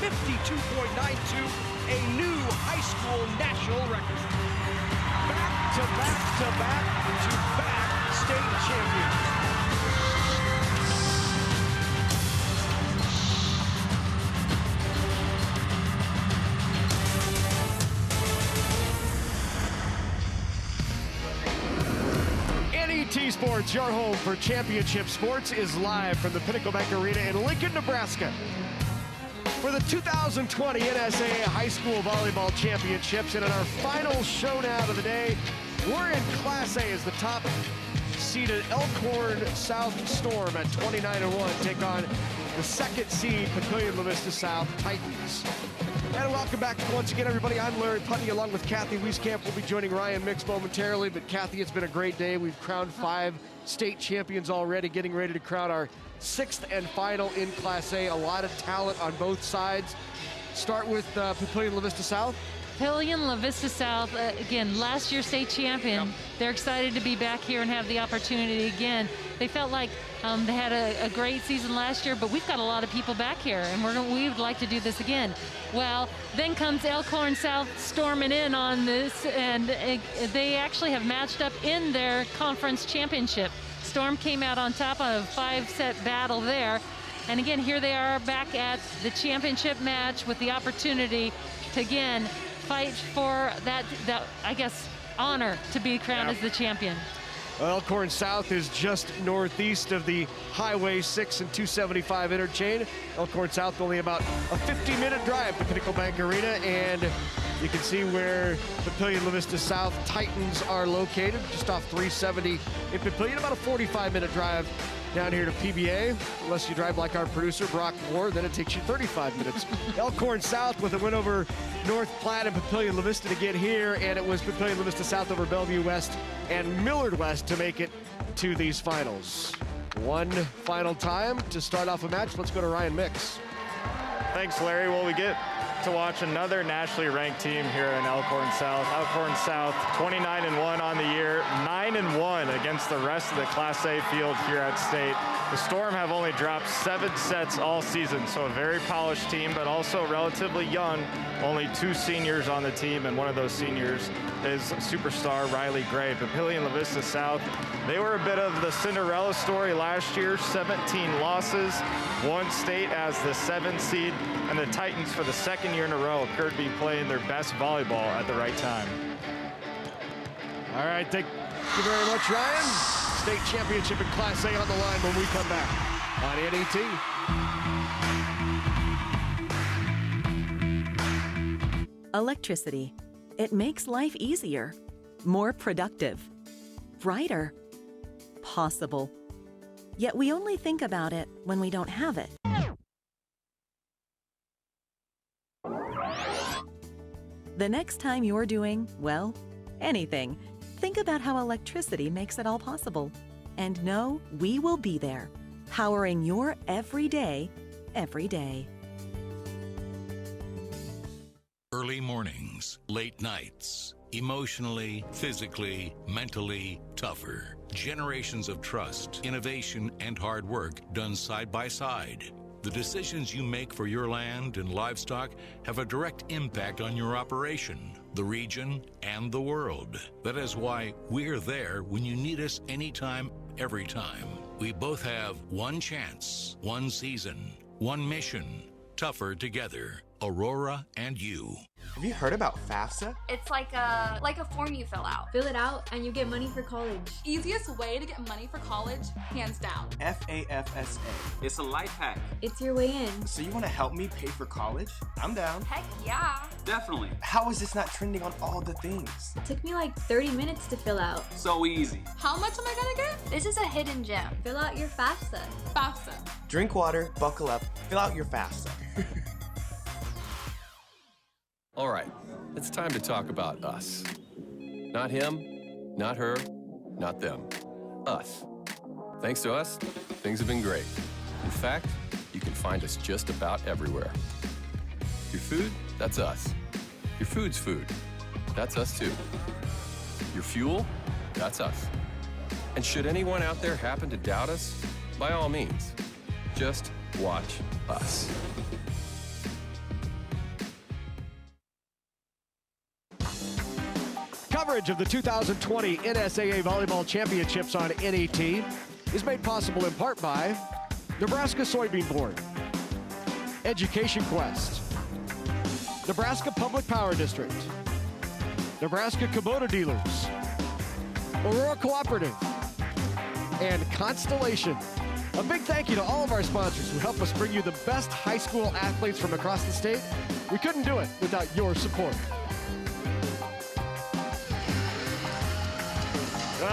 52.92, a new high school national record. Back to back to back to back state champions. NET Sports, your home for championship sports, is live from the Pinnacle Bank Arena in Lincoln, Nebraska. For the 2020 NSAA High School Volleyball Championships, and in our final showdown of the day, we're in Class A as the top seeded Elkhorn South Storm at 29-1 take on the second seed Papillion-La Vista South Titans. And welcome back once again, everybody. I'm Larry Putney along with Kathy Wieskamp. We'll be joining Ryan Mix momentarily, but Kathy, it's been a great day. We've crowned 5 state champions already, getting ready to crown our 6th and final in Class A. A lot of talent on both sides. Start with Papillion-La Vista South. Papillion-La Vista South, again, last year's state champion. Yep. They're excited to be back here and have the opportunity again. They felt like they had a great season last year, but we've got a lot of people back here, and we would like to do this again. Well, then comes Elkhorn South storming in on this, and they actually have matched up in their conference championship. Storm came out on top of a 5-set battle there. And again, here they are back at the championship match with the opportunity to, again, fight for that I guess, honor to be crowned as the champion. Elkhorn South is just northeast of the Highway 6 and 275 interchange. Elkhorn South only about a 50-minute drive to Pinnacle Bank Arena, and you can see where Papillion-La Vista South Titans are located, just off 370 in Papillion, about a 45-minute drive down here to PBA. Unless you drive like our producer, Brock Moore, then it takes you 35 minutes. Elkhorn South with a win over North Platte and Papillion-La Vista to get here, and it was Papillion-La Vista South over Bellevue West and Millard West to make it to these finals. One final time to start off a match. Let's go to Ryan Mix. Thanks, Larry. Well, we get to watch another nationally ranked team here in Elkhorn South. Elkhorn South, 29-1 on the year, 9-1 against the rest of the Class A field here at state. The Storm have only dropped 7 sets all season, so a very polished team, but also relatively young. Only 2 seniors on the team, and one of those seniors is superstar Riley Gray. Papillion-La Vista South, they were a bit of the Cinderella story last year, 17 losses, won state as the 7th seed, and the Titans for the 2nd year in a row appear to be playing their best volleyball at the right time. All right, thank you very much, Ryan. State championship in Class A on the line when we come back on NET. Electricity. It makes life easier, more productive, brighter, possible. Yet we only think about it when we don't have it. The next time you're doing, well, anything, think about how electricity makes it all possible. And know we will be there, powering your everyday, every day. Early mornings, late nights, emotionally, physically, mentally tougher. Generations of trust, innovation, and hard work done side by side. The decisions you make for your land and livestock have a direct impact on your operation, the region, and the world. That is why we're there when you need us anytime, every time. We both have one chance, one season, one mission, tougher together. Aurora and you. Have you heard about FAFSA? It's like a form you fill out. Fill it out and you get money for college. Easiest way to get money for college, hands down. FAFSA. It's a life hack. It's your way in. So you want to help me pay for college? I'm down. Heck yeah. Definitely. How is this not trending on all the things? It took me like 30 minutes to fill out. So easy. How much am I gonna get? This is a hidden gem. Fill out your FAFSA. FAFSA. Drink water, buckle up, fill out your FAFSA. All right, it's time to talk about us. Not him, not her, not them. Us. Thanks to us, things have been great. In fact, you can find us just about everywhere. Your food, that's us. Your food's food, that's us too. Your fuel, that's us. And should anyone out there happen to doubt us, by all means, just watch us. Coverage of the 2020 NSAA Volleyball Championships on NET is made possible in part by Nebraska Soybean Board, Education Quest, Nebraska Public Power District, Nebraska Kubota Dealers, Aurora Cooperative, and Constellation. A big thank you to all of our sponsors who help us bring you the best high school athletes from across the state. We couldn't do it without your support.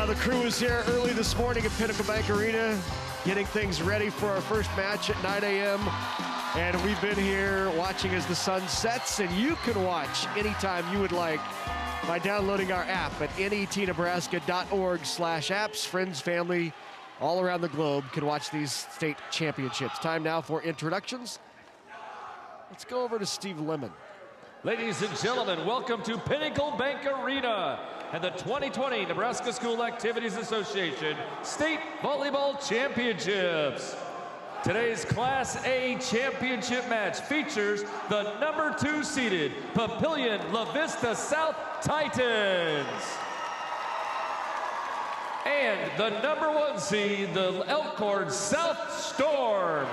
The crew is here early this morning at Pinnacle Bank Arena, getting things ready for our first match at 9 a.m. And we've been here watching as the sun sets, and you can watch anytime you would like by downloading our app at netnebraska.org/apps. Friends, family, all around the globe can watch these state championships. Time now for introductions. Let's go over to Steve Lemon. Ladies and gentlemen, welcome to Pinnacle Bank Arena and the 2020 Nebraska School Activities Association State Volleyball Championships. Today's Class A championship match features the number 2 seeded Papillion-La Vista South Titans and the number 1 seed, the Elkhorn South Storm.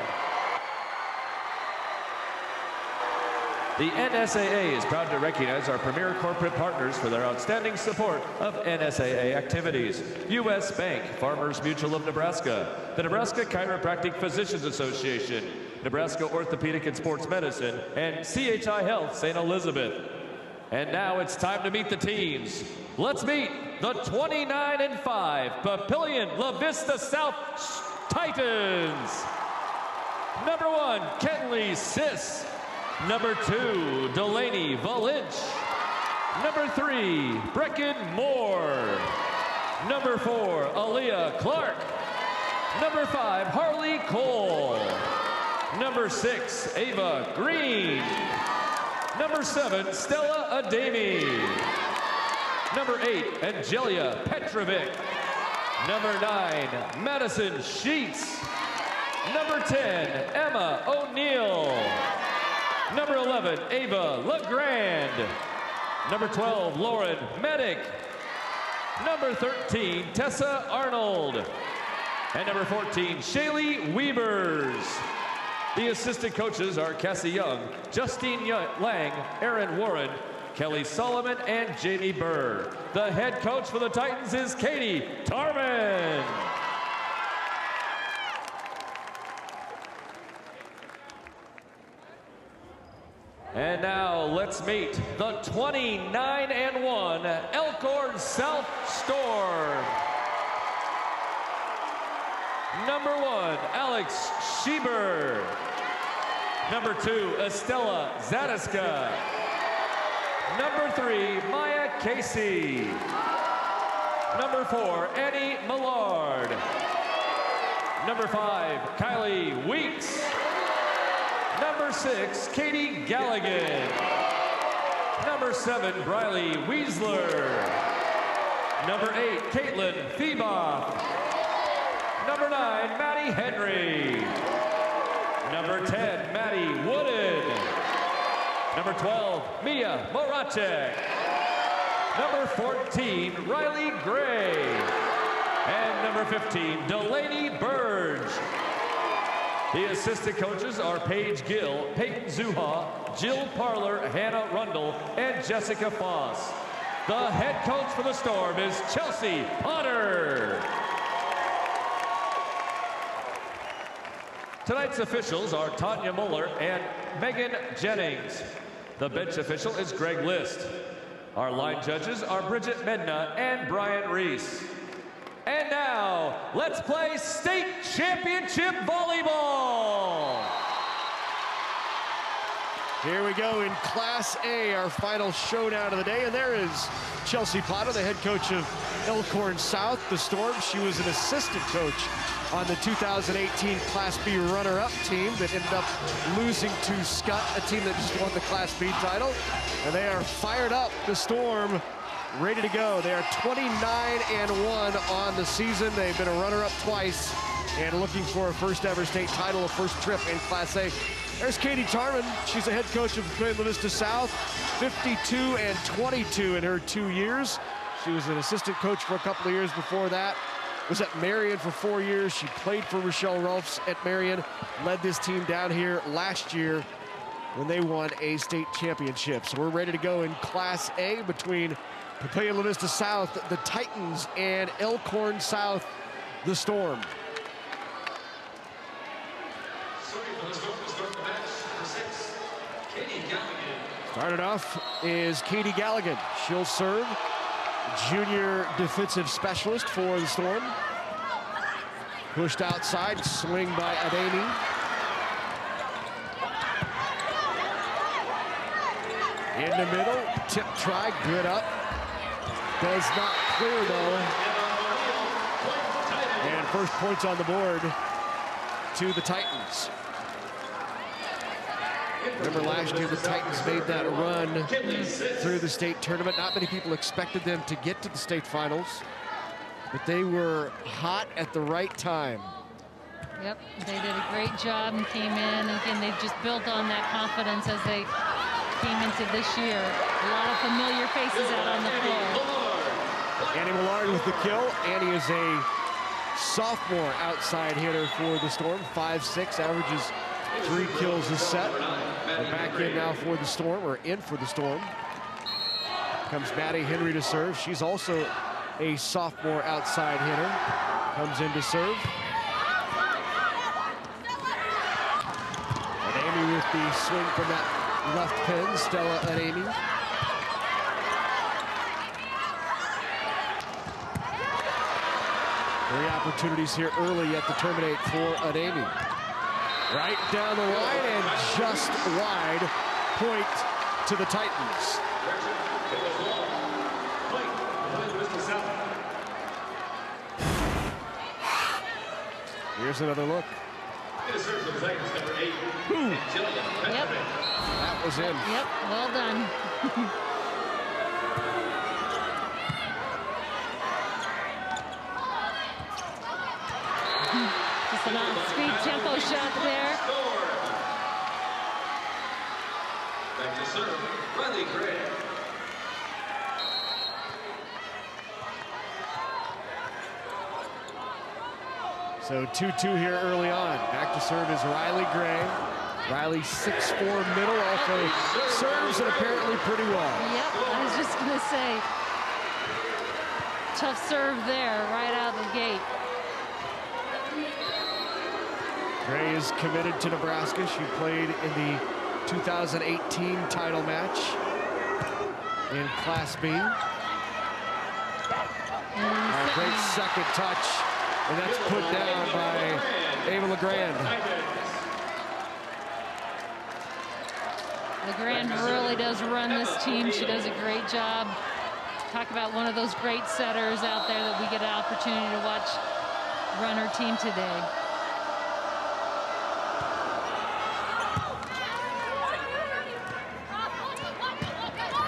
The NSAA is proud to recognize our premier corporate partners for their outstanding support of NSAA activities. U.S. Bank, Farmers Mutual of Nebraska, the Nebraska Chiropractic Physicians Association, Nebraska Orthopedic and Sports Medicine, and CHI Health St. Elizabeth. And now it's time to meet the teams. Let's meet the 29-5 Papillion-La Vista South Titans. Number 1, Kenley Sis. Number 2, Delaney Valinch. Number 3, Brecken Moore. Number 4, Aaliyah Clark. Number 5, Harley Cole. Number 6, Ava Green. Number 7, Stella Ademi. Number 8, Angelia Petrovic. Number 9, Madison Sheets. Number 10, Emma O'Neill. Number 11, Ava LeGrand. Number 12, Lauren Medic. Number 13, Tessa Arnold. And number 14, Shaylee Weavers. The assistant coaches are Cassie Young, Justine Lang, Aaron Warren, Kelly Solomon, and Jamie Burr. The head coach for the Titans is Katie Tarman. And now let's meet the 29-1 Elkhorn South Storm. Number 1, Alex Schieber. Number 2, Estella Zadiska. Number 3, Maya Casey. Number 4, Annie Millard. Number 5, Kylie Weeks. Number 6, Katie Galligan. Number 7, Briley Weisler. Number 8, Caitlin Theboff. Number 9, Maddie Henry. Number 10, Maddie Wooden. Number 12, Mia Moracek. Number 14, Riley Gray. And number 15, Delaney Burge. The assistant coaches are Paige Gill, Peyton Zuha, Jill Parler, Hannah Rundle, and Jessica Foss. The head coach for the Storm is Chelsea Potter. Tonight's officials are Tanya Muller and Megan Jennings. The bench official is Greg List. Our line judges are Bridget Medna and Brian Reese. And now, let's play state championship volleyball. Here we go in Class A, our final showdown of the day. And there is Chelsea Potter, the head coach of Elkhorn South, the Storm. She was an assistant coach on the 2018 Class B runner-up team that ended up losing to Scott, a team that just won the Class B title. And they are fired up, the Storm, ready to go. They are 29-1 on the season. They've been a runner-up twice and looking for a first ever state title, a first trip in Class A. There's Katie Tarman. She's the head coach of Papillion-La Vista South, 52-22 in her 2 years. She was an assistant coach for a couple of years before that. Was at Marion for 4 years. She played for Rochelle Rolfs at Marion, led this team down here last year when they won a state championship. So we're ready to go in Class A between Papillion-La Vista South, the Titans, and Elkhorn South, the Storm. Started off is Katie Galligan. She'll serve. Junior defensive specialist for the Storm. Pushed outside, swing by Ademi. In the middle, tip try, good up. Does not clear though. And first points on the board to the Titans. Remember last year the Titans made that run through the state tournament. Not many people expected them to get to the state finals, but they were hot at the right time. Yep, they did a great job and came in. Again, they just built on that confidence as they came into this year. A lot of familiar faces out on the floor. Annie Millard with the kill. Annie is a sophomore outside hitter for the Storm, 5'6", averages 3 kills a set. We're back in now for the Storm, or in for the Storm. Comes Maddie Henry to serve. She's also a sophomore outside hitter. Comes in to serve. Ademi with the swing from that left pin, Stella Ademi. Three opportunities here early yet to terminate for Ademi. Right down the line and just wide. Point to the Titans. Here's another look. Yep. That was in. Yep, well done. Just an on-speed tempo shot there. Back to serve, Riley Gray. So 2-2 here early on. Back to serve is Riley Gray. Riley 6'4" middle, also serves and apparently pretty well. Yep, I was just gonna say, tough serve there right out of the gate. Gray is committed to Nebraska. She played in the 2018 title match in Class B. A great second touch, and that's put down by Ava LeGrand. LeGrand really does run this team. She does a great job. Talk about one of those great setters out there that we get an opportunity to watch run her team today.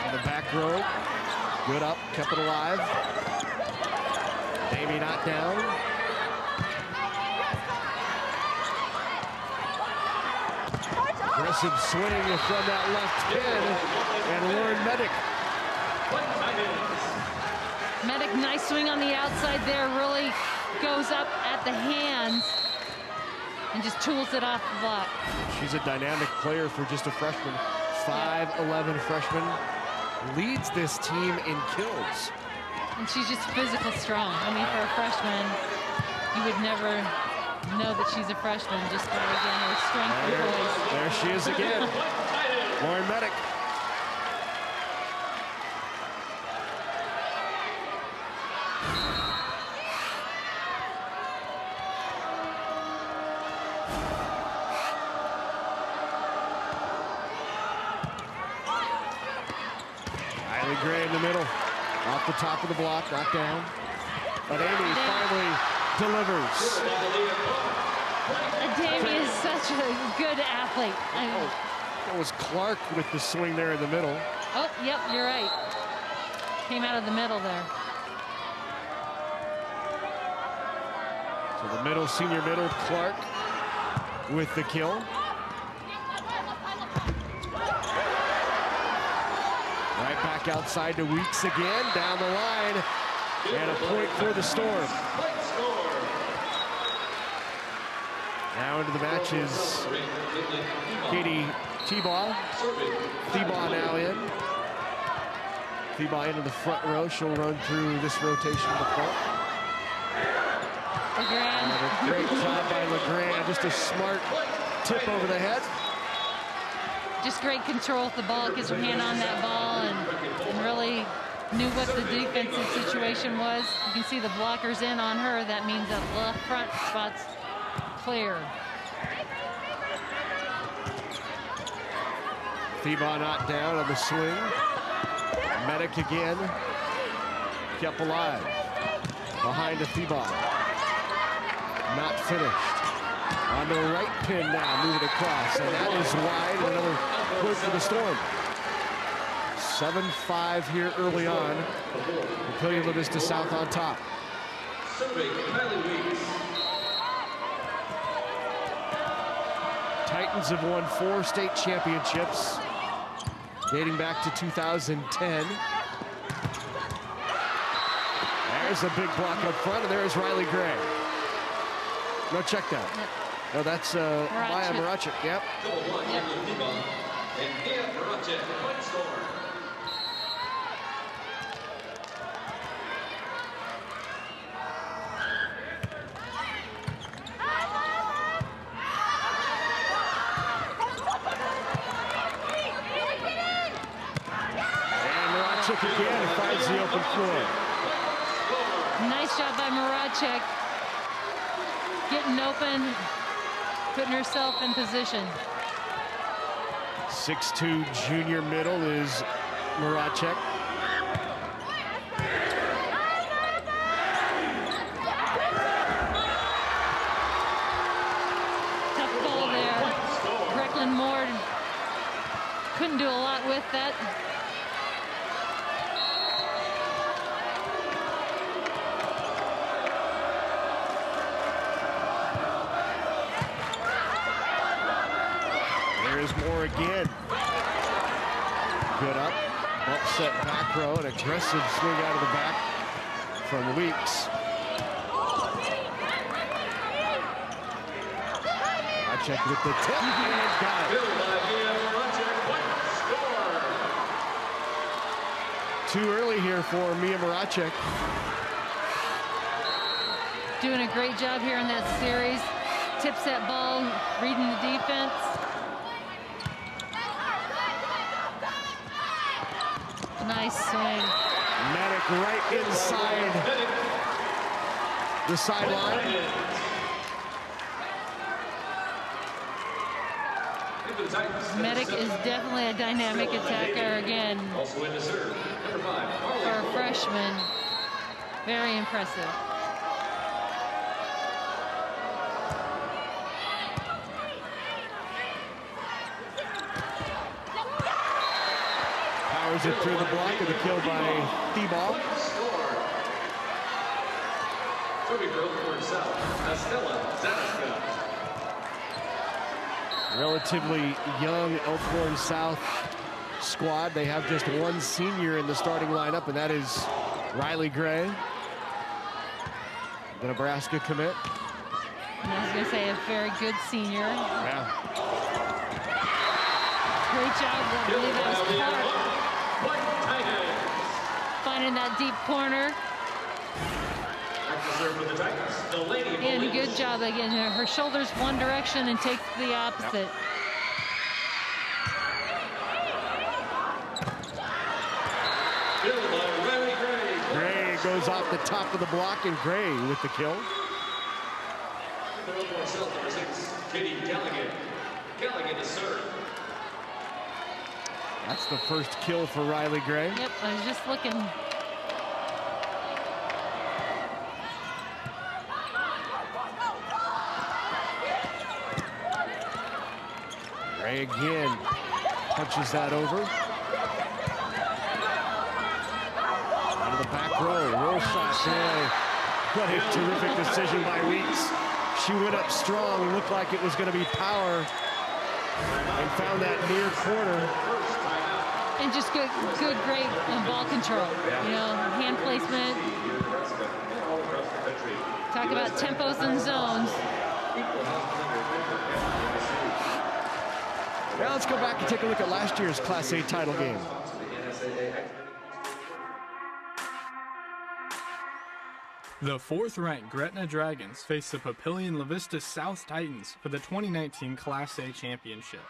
On the back row, good up, kept it alive. Amy not down. Aggressive swing from that left pin, and Lauren Medic. Medic, nice swing on the outside there, really goes up at the hands and just tools it off the block. She's a dynamic player for just a freshman. 5'11" freshman, leads this team in kills. And she's just physical strong. I mean, for a freshman, you would never know that she's a freshman just by, again, her strength and poise. There she is again. Lauren Medic. Riley Gray in the middle. Off the top of the block, knocked down. But Amy finally delivers. Ademi is such a good athlete. That was Clark with the swing there in the middle. Oh, yep, you're right. Came out of the middle there. So the middle, senior middle, Clark with the kill. Right it back outside to Weeks again, down the line, and a point for the Storm. Now into the match is Katie Thebaugh. Thebaugh now in. Thebaugh into the front row. She'll run through this rotation to the front. LeGrand. A great job by LeGrand. Just a smart tip over the head. Just great control with the ball. Gets her hand on that ball and really knew what the defensive situation was. You can see the blockers in on her. That means that left front spot's clear. Thebaugh not down on the swing. Medic again. Kept alive. Behind to Thebaugh. Not finished. On the right pin now, moving across. And that is wide. Another point for the Storm. 7-5 here early on. Papillion-La Vista South on top. Titans have won 4 state championships dating back to 2010. There's a big block up front, and there's Riley Gray. No check down. Yep. No, that's Maya Marachik. Yep. Again, finds the open floor. Nice job by Marachek. Getting open, putting herself in position. 6'2" junior middle is Marachek. Tough ball there. Brecklin Moore couldn't do a lot with that. Moore again. Good up. Bump set back row. An aggressive swing out of the back from Weeks. Marachek with the tip and got it. Too early here for Mia Marachek. Doing a great job here in that series. Tips that ball, reading the defense. Nice swing. Medic right inside the sideline. Medic is definitely a dynamic attacker again. For a freshman, very impressive. Powers it through the block and the kill by Thebaugh. Relatively young Elkhorn South squad. They have just one senior in the starting lineup, and that is Riley Gray, the Nebraska commit. And I was going to say a very good senior. Yeah. Great job. I believe that was Clark. Finding that deep corner. And a good job again. Her shoulders one direction and takes the opposite. Gray goes off the top of the block, and Gray with the kill. That's the first kill for Riley Gray. Yep, I was just looking. Gray again punches that over. Out of the back row, roll shot. What a terrific decision by Weeks. She went up strong, looked like it was going to be power, and found that near corner. And just good, great ball control. You know, hand placement. Talk about tempos and zones. Now let's go back and take a look at last year's Class A title game. The fourth-ranked Gretna Dragons face the Papillion-La Vista South Titans for the 2019 Class A championship.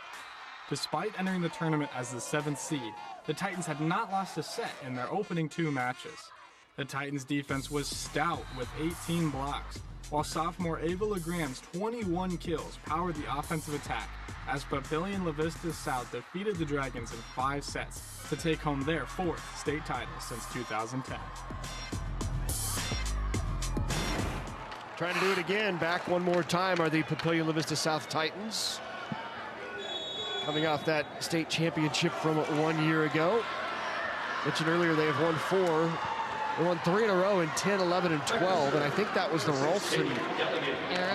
Despite entering the tournament as the 7th seed, the Titans had not lost a set in their opening 2 matches. The Titans' defense was stout with 18 blocks, while sophomore Ava LeGrand's 21 kills powered the offensive attack as Papillion-La Vista South defeated the Dragons in 5 sets to take home their 4th state title since 2010. Trying to do it again, back one more time, are the Papillion-La Vista South Titans. Coming off that state championship from 1 year ago. Mentioned earlier they have won 4. They won 3 in a row in 10, 11, and 12, and I think that was the Rolfson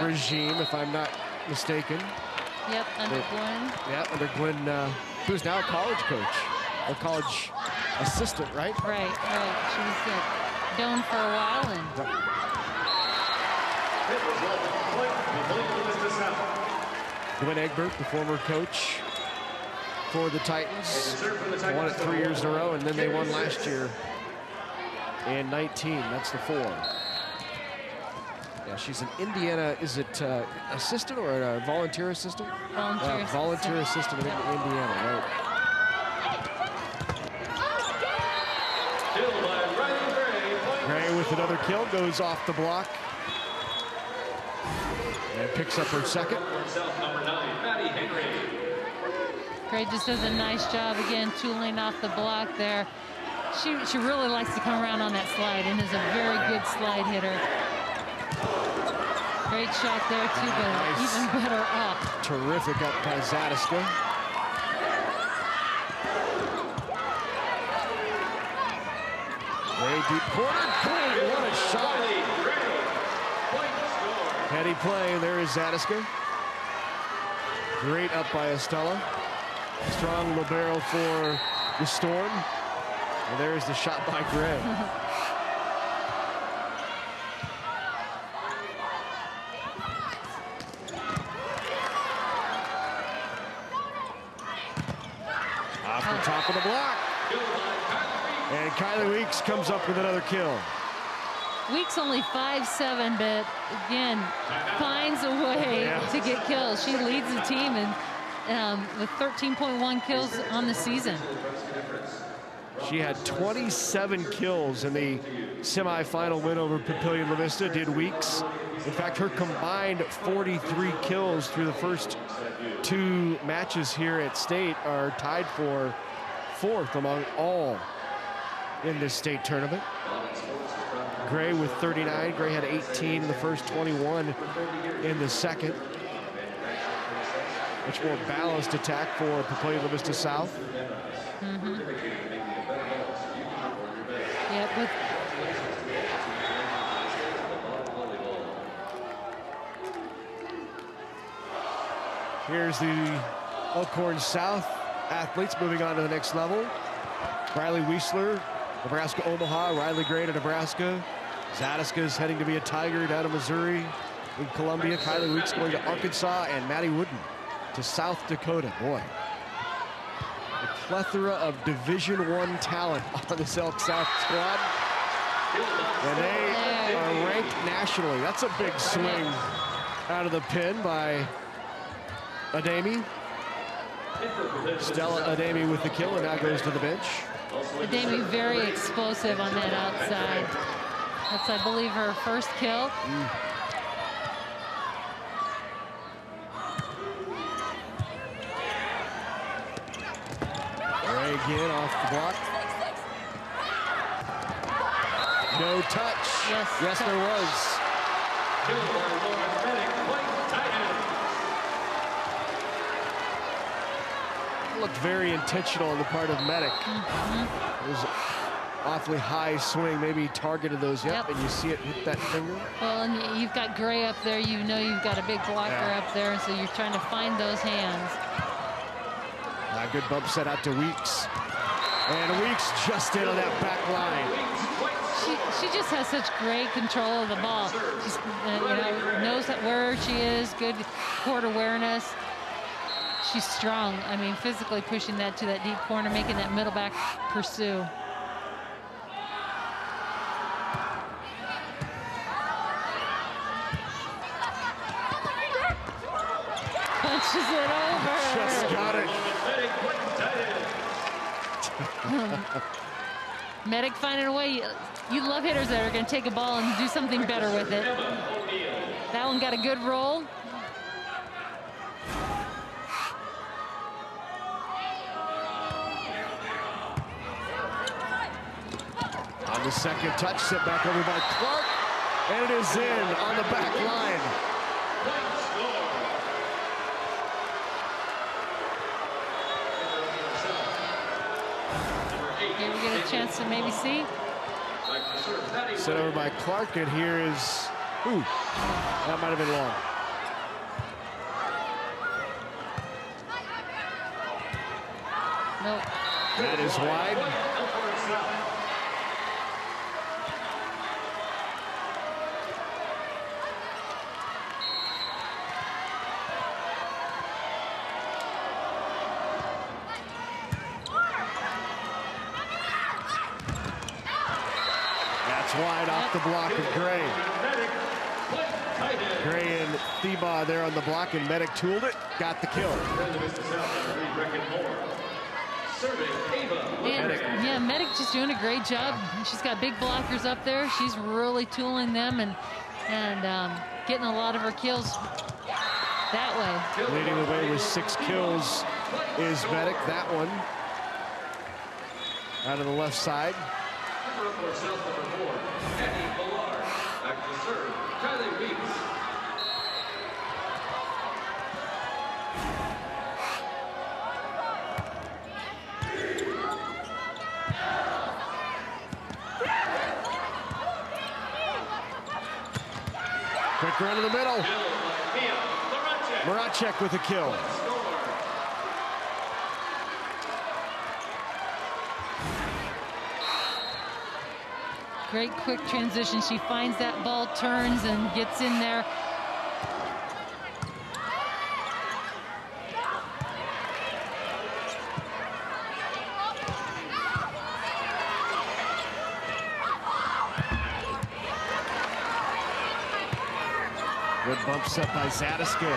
regime, if I'm not mistaken. Yep, under Gwen. Yeah, under Gwen, who's now a college coach, or college assistant, right? Right. She was down for a while. And Gwen Egbert, the former coach for the Titans, won it 3 years in a row, and then they won last year in 19. That's the 4. Yeah, she's an Indiana, is it assistant or a volunteer assistant? Volunteer assistant in Indiana, right? Gray with another kill, goes off the block. And picks up her second. Gray just does a nice job again, tooling off the block there. She really likes to come around on that slide and is a very good slide hitter. Great shot there too, but nice. Even better up. Terrific up by Zadiska. Gray deep corner, clean, what a shot. Heady play, there is Zadiska. Great up by Estella. Strong libero for the Storm. And there's the shot by Gray. Off the top of the block. And Kylie Weeks comes up with another kill. Weeks only 5'7", but again, finds a way to get kills. She leads the team with 13.1 kills on the season. She had 27 kills in the semifinal win over Papillion-La Vista, did Weeks. In fact, her combined 43 kills through the first 2 matches here at state are tied for 4th among all in this state tournament. Gray with 39. Gray had 18 in the first, 21 in the second. Much more balanced attack for Papillion-La Vista South. Yeah, but here's the Elkhorn South athletes moving on to the next level. Riley Wiesler, Nebraska Omaha. Riley Gray to Nebraska. Zadiska is heading to be a Tiger down to Missouri. In Columbia, Kylie Weeks going to Arkansas, and Maddie Wooden to South Dakota. Boy, a plethora of Division I talent on this Elk South squad. And they are ranked nationally. That's a big swing out of the pin by Ademi. Stella Ademi with the kill, and now goes to the bench. Ademi very explosive on that outside. That's, I believe, her first kill. Ray again off the block. No touch. Yes, there was. Looked very intentional on the part of Medic. It was awfully high swing, maybe targeted those, and you see it hit that finger. Well, and you've got Gray up there, you know you've got a big blocker up there, so you're trying to find those hands. Good bump set out to Weeks. And Weeks just in on that back line. She just has such great control of the ball. She's, knows where she is, good court awareness. She's strong. I mean, physically pushing that to that deep corner, making that middle back pursue. Punches it over. Just got it. Medic finding a way. You love hitters that are going to take a ball and do something better with it. That one got a good roll. On the second touch, set back over by Clark, and it is in on the back line. Here we get a chance to maybe see. Set over by Clark, and here is, that might have been long. Nope. That is wide. Wide off the block of Gray. Gray and Thiebaugh there on the block, and Medic tooled it, got the kill. Yeah, Medic just doing a great job. She's got big blockers up there. She's really tooling them and getting a lot of her kills that way. Leading the way with 6 kills is Medic. That one out of the left side. Quick run in the middle. Maracek with a kill. Great quick transition. She finds that ball, turns, and gets in there. Good bump set by Zadiska.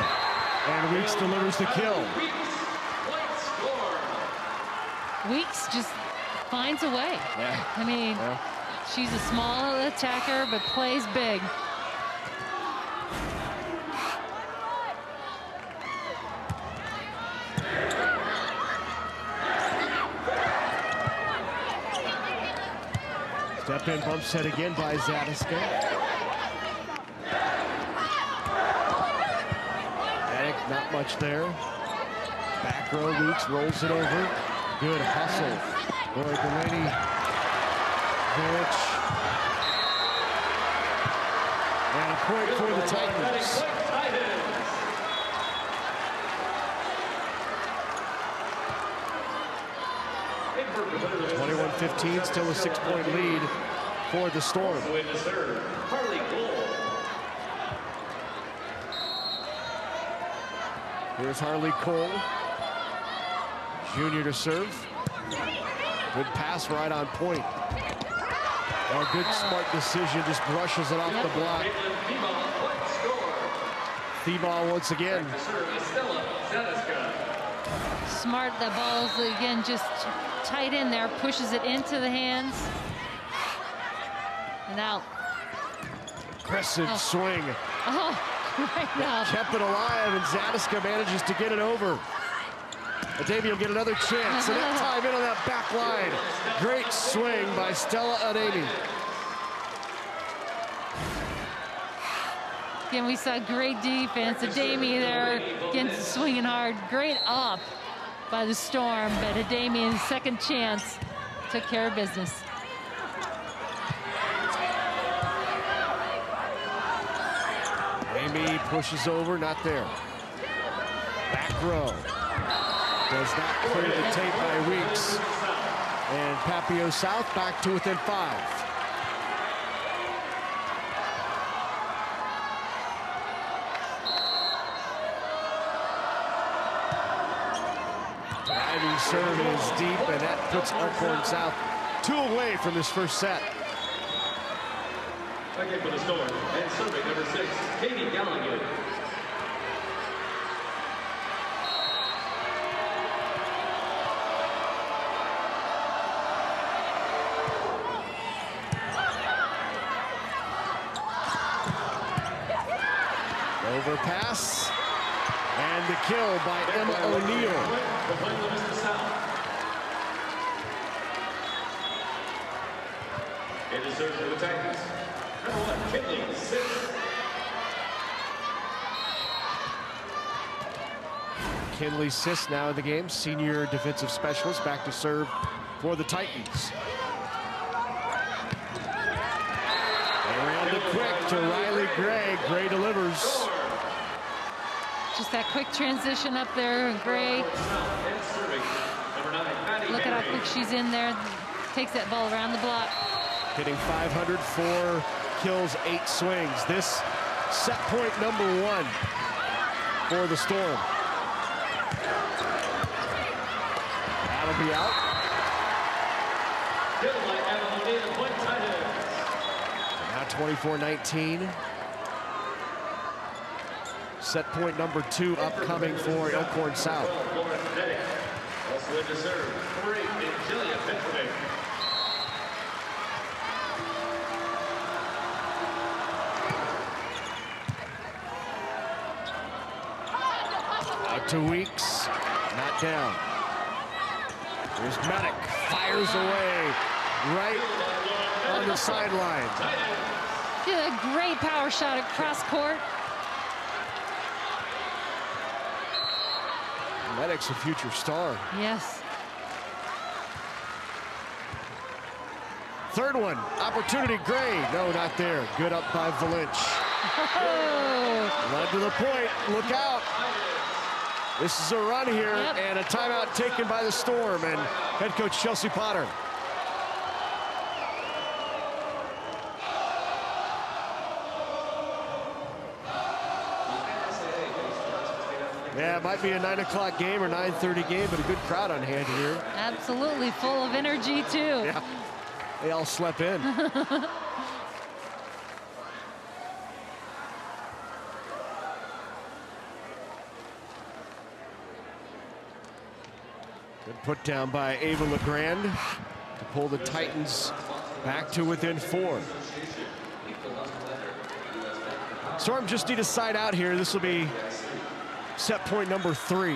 And Weeks delivers the kill. Weeks just finds a way. Yeah. I mean, she's a small attacker, but plays big. Step in bump set again by Zadiska. Medic, not much there. Back row, Weeks rolls it over. Good hustle for Delaney. Village. And a point for the Titans. (21-15), still a 6-point lead for the Storm. Here's Harley Cole, junior to serve. Good pass right on point. A good smart decision, just brushes it off the block. Thiebaugh once again. Smart, the ball's again just tight in there, pushes it into the hands. And out. Aggressive swing. Oh, right now. Kept it alive, and Zadiska manages to get it over. Ademi will get another chance, and that time in on that back line. Great swing by Stella Ademi. Again, we saw great defense. Ademi there, again, swinging hard. Great up by the Storm, but Ademi in second chance took care of business. Amy pushes over, not there. Back row. Does not clear the tape by Weeks. And Papillion South back to within 5. Driving serve is deep, and that puts Elkhorn South 2 away from this first set. Second for the Storm, and serving number 6, Katie Gallagher. Overpass, and the kill by Emma O'Neill. It is served for the Titans. Number 1, Kinley, 6. Kinley Siss now in the game, senior defensive specialist, back to serve for the Titans. Around the quick to Riley Gray. Gray delivers. Just that quick transition up there, Gray. Look at how quick she's in there. Takes that ball around the block. Hitting 500, 4 kills, 8 swings. This set point number 1 for the Storm. That'll be out. Now 24-19. Set point number 2 upcoming for Elkhorn South. Also in to serve, number 8, Angelia Petrovic. Out to Weeks, not down. Here's Medic, fires away right on the sideline. Did a great power shot across court. Medic's a future star. Yes. Third one, opportunity, Gray. No, not there. Good up by Valinch. Oh. Led to the point, look out. This is a run here, and a timeout taken by the Storm and head coach Chelsea Potter. Yeah, it might be a 9 o'clock game or 9:30 game, but a good crowd on hand here. Absolutely, full of energy too. Yeah, they all slept in. Good put down by Ava LeGrand to pull the Titans back to within 4. Storm just need a side out here. This will be set point number 3.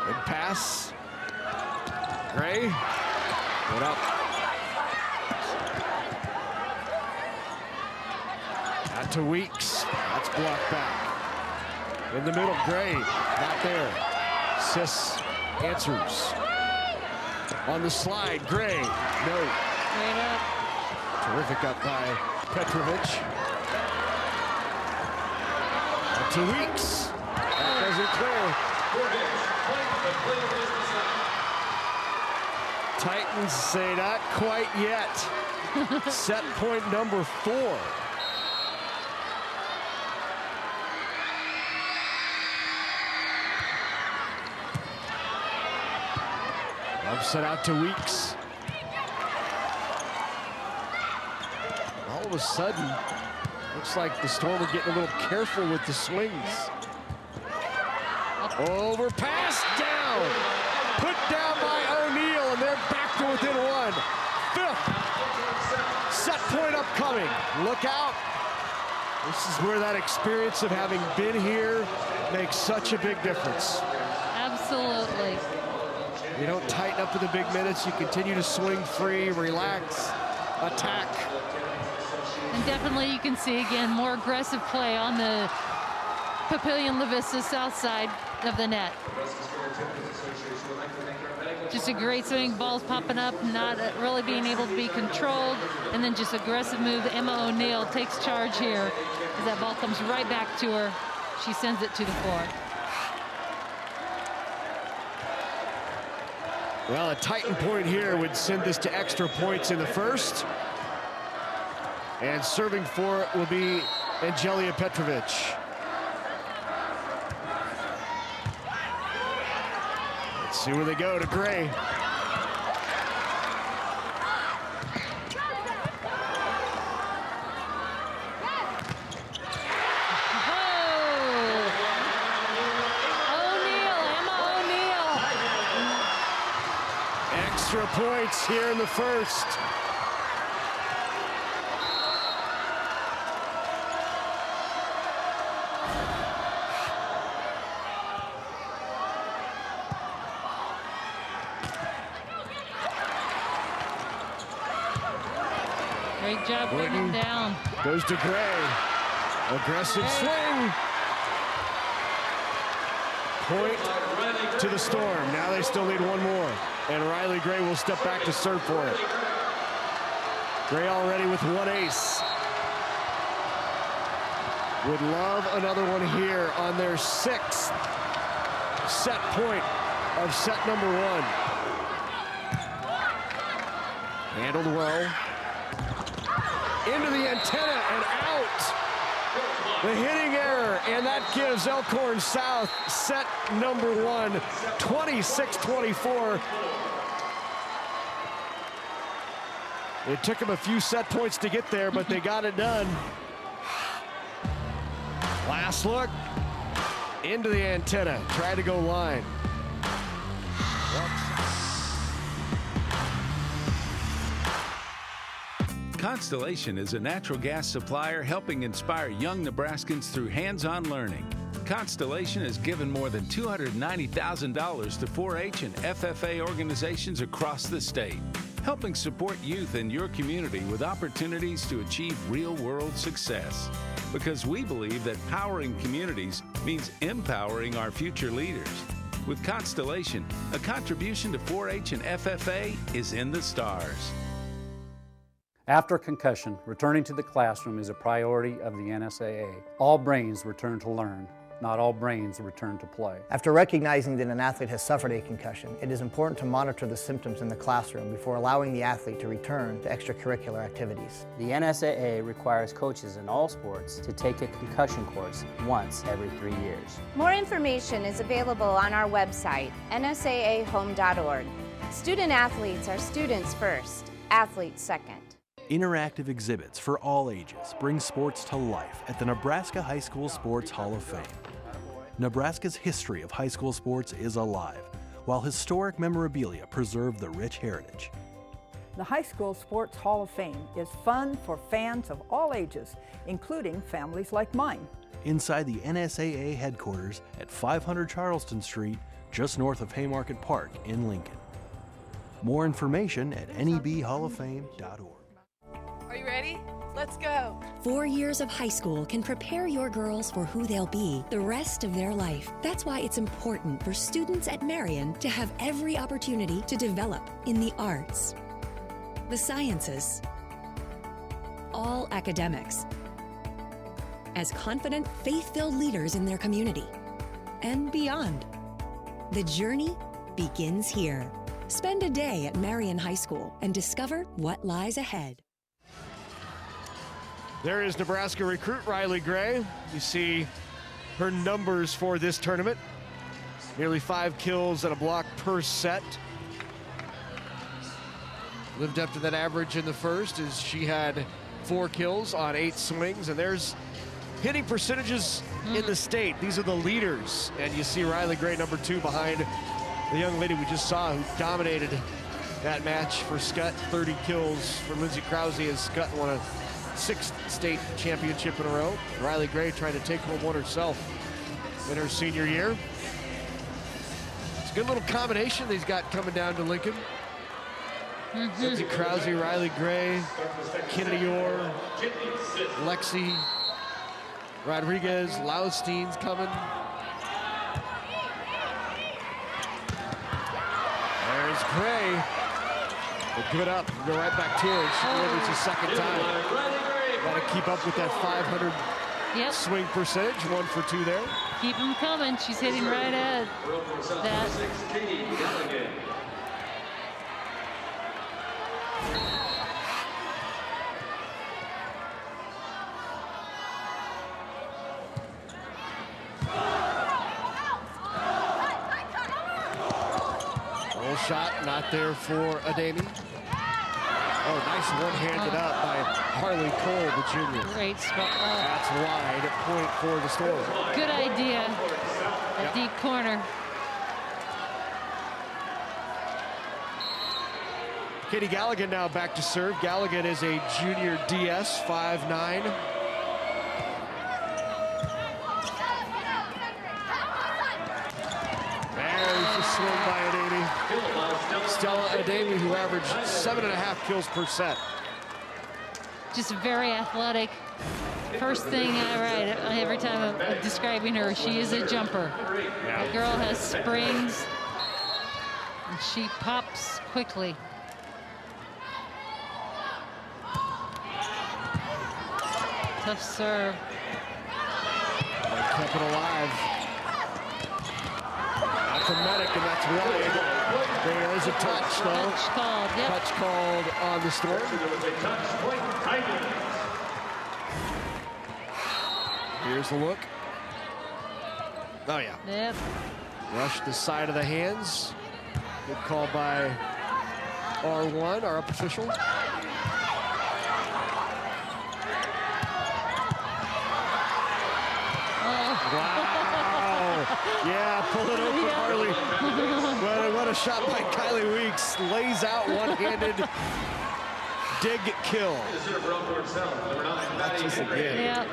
Good pass. Gray. Put up. Out to Weeks. That's blocked back. In the middle, Gray. Not there. Siss answers. On the slide, Gray. No. Straight up. Terrific up by Petrovic. Up to Weeks. That doesn't clear. Titans say not quite yet. Set point number 4. Set out to Weeks. All of a sudden, looks like the Storm are getting a little careful with the swings. Overpass down. Put down by O'Neill, and they're back to within 1. 5th set point upcoming. Look out. This is where that experience of having been here makes such a big difference. Absolutely. You don't tighten up in the big minutes. You continue to swing free, relax, attack. And definitely you can see, again, more aggressive play on the Papillion-La Vista south side of the net. Nebraska Association would like to thank our medic Just a great swing, balls popping up, not really being able to be controlled, and then just aggressive move. Emma O'Neill takes charge here as that ball comes right back to her. She sends it to the floor. Well, a Titan point here would send this to extra points in the first. And serving for it will be Angelia Petrovic. Let's see where they go to Gray. Extra points here in the first. Great job bringing it down. Goes to Gray. Aggressive swing. Point to the Storm. Now they still need one more. And Riley Gray will step back to serve for it. Gray already with one ace. Would love another one here on their 6th set point of set number 1. Handled well. Into the antenna and out. The hitting error, and that gives Elkhorn South set number 1, 26-24. It took them a few set points to get there, but they got it done. Last look, into the antenna, try to go line. Constellation is a natural gas supplier helping inspire young Nebraskans through hands-on learning. Constellation has given more than $290,000 to 4-H and FFA organizations across the state, helping support youth in your community with opportunities to achieve real-world success. Because we believe that powering communities means empowering our future leaders. With Constellation, a contribution to 4-H and FFA is in the stars. After concussion, returning to the classroom is a priority of the NSAA. All brains return to learn, not all brains return to play. After recognizing that an athlete has suffered a concussion, it is important to monitor the symptoms in the classroom before allowing the athlete to return to extracurricular activities. The NSAA requires coaches in all sports to take a concussion course once every 3 years. More information is available on our website, nsaahome.org. Student athletes are students first, athletes second. Interactive exhibits for all ages bring sports to life at the Nebraska High School Sports Hall of Fame. Nebraska's history of high school sports is alive, while historic memorabilia preserve the rich heritage. The High School Sports Hall of Fame is fun for fans of all ages, including families like mine. Inside the NSAA headquarters at 500 Charleston Street, just north of Haymarket Park in Lincoln. More information at nebhalloffame.org. Are you ready? Let's go. 4 years of high school can prepare your girls for who they'll be the rest of their life. That's why it's important for students at Marion to have every opportunity to develop in the arts, the sciences, all academics, as confident, faith-filled leaders in their community and beyond. The journey begins here. Spend a day at Marion High School and discover what lies ahead. There is Nebraska recruit Riley Gray. You see her numbers for this tournament. Nearly 5 kills and a block per set. Lived up to that average in the first as she had 4 kills on 8 swings. And there's hitting percentages in the state. These are the leaders. And you see Riley Gray, number 2, behind the young lady we just saw who dominated that match for Skutt. 30 kills for Lindsey Krause as Skutt won a 6th state championship in a row. Riley Gray trying to take home one herself in her senior year. It's a good little combination he's got coming down to Lincoln. Lindsey Krause, Riley Gray, Kennedy Orr, Lexi Rodriguez, Laustein's coming. There's Gray. We'll give it up. We'll go right back to her. She delivers the second time. Got to keep up with that 500 swing percentage. 1 for 2 there. Keep them coming. She's hitting right at that. Roll shot, not there for Adami. Oh, nice one-handed up by Harley Cole, the junior. Great spot. That's wide, point for the Storm. Good idea. A deep corner. Katie Galligan now back to serve. Galligan is a junior DS, 5'9". There's the swing by Adami. Stella Adami, who averaged 7.5 kills per set. Just very athletic. First thing I write every time I'm describing her, she is a jumper. The girl has springs, and she pops quickly. Tough serve. Kept it alive. That's a medic, and that's wide. There is a touch, though. Touch called, yep. Touch called on the Storm. Here's the look. Oh, yeah. Yep. Rush the side of the hands. Good call by R1, our up official. Wow. Yeah, pull it open, Harley. What a shot by Kylie Weeks. Lays out one-handed dig kill. Not just again. Yep.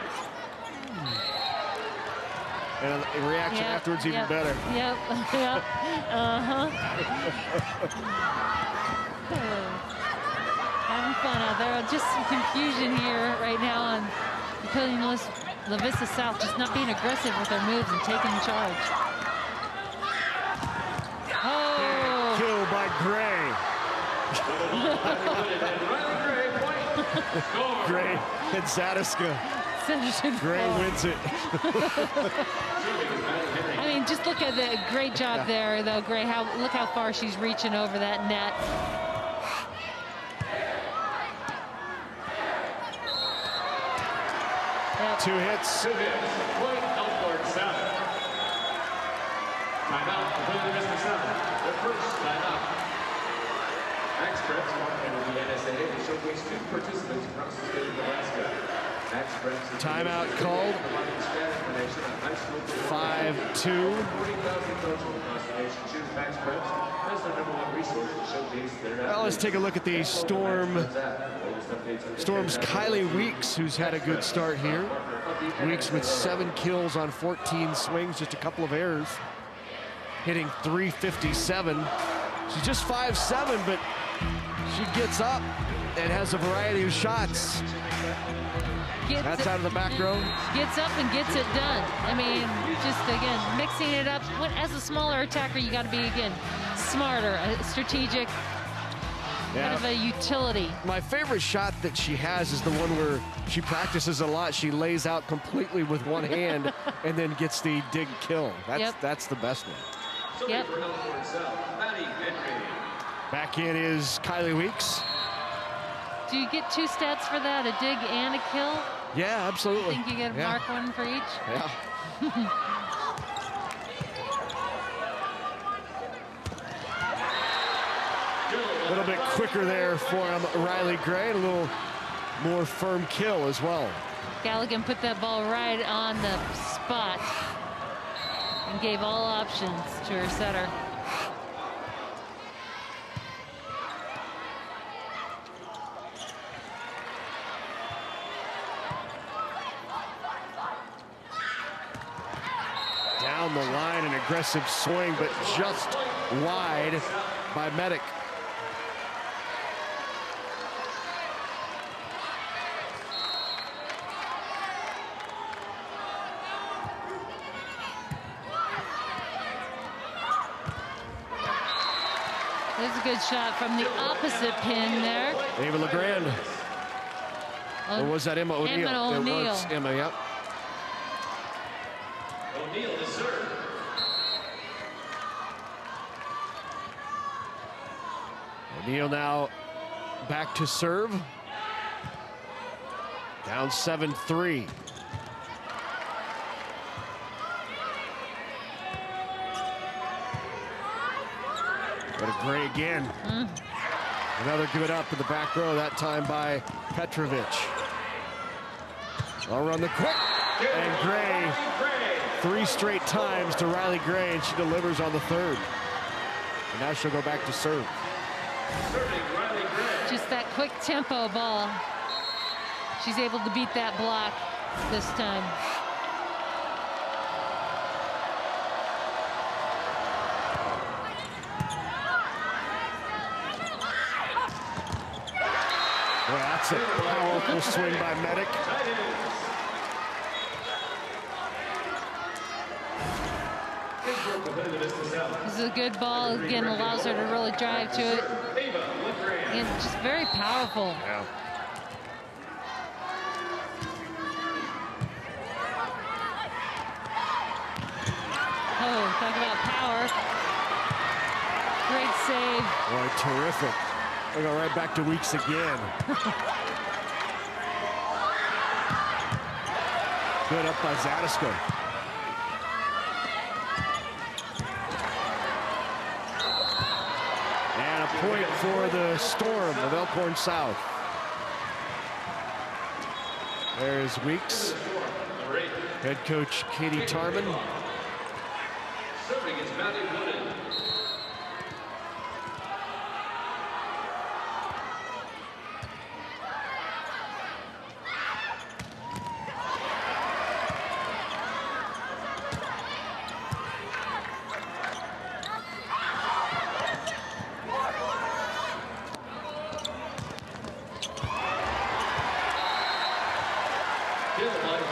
And the reaction afterwards even better. Yep. Yep. Having fun out there. Just some confusion here right now on Papillion-La Vista South, just not being aggressive with their moves and taking charge. Oh! Kill by Gray. Gray and Zadiska. Gray wins it. I mean, just look at the great job there, though, Gray. Look how far she's reaching over that net. Yep. 2 hits. Point Elkhorn South. Timeout. Papillion-La Vista South. The first timeout. Max Preps marketed with the NSAA to showcase new participants across the state of Nebraska. Max Preps. Timeout called. 5-2. 40,000 coaches across the nation choose Max Preps as their #1 resource to showcase their Well, let's take a look at the Storm's Kylie Weeks, who's had a good start here. Weeks with 7 kills on 14 swings, just a couple of errors. Hitting .357. She's just 5'7", but she gets up and has a variety of shots. That's out of the back row. Gets up and gets it done. I mean, just again, mixing it up. As a smaller attacker, you got to be, again, smarter, strategic, kind of a utility. My favorite shot that she has is the one where she practices a lot. She lays out completely with one hand and then gets the dig kill. That's the best one. Yep. Back in is Kylie Weeks. Do you get 2 stats for that, a dig and a kill? Yeah, absolutely. I think you get to mark one for each? Yeah. A little bit quicker there for Riley Gray, and a little more firm kill as well. Galligan put that ball right on the spot and gave all options to her setter. Down the line, an aggressive swing, but just wide by Medic. There's a good shot from the opposite pin there. Ava LeGrand. Or was that Emma O'Neill? Emma O'Neill. It was Emma, yep. O'Neill is served. O'Neill now back to serve. Down 7-3. Go to Gray again. Another good up in the back row, that time by Petrovic. I'll run the quick. And Gray, 3 straight times to Riley Gray, and she delivers on the third. And now she'll go back to serve. Just that quick tempo ball. She's able to beat that block this time. Well, that's a powerful swing by Medic. This is a good ball. Again, allows her to really drive to it. And just very powerful. Yeah. Oh, talk about power. Great save. Boy, terrific. We'll go right back to Weeks again. Good up by Zadisko. And a point for the Storm of Elkhorn South. There's Weeks. Head coach Katie Tarman. Serving is Maddie Wooden.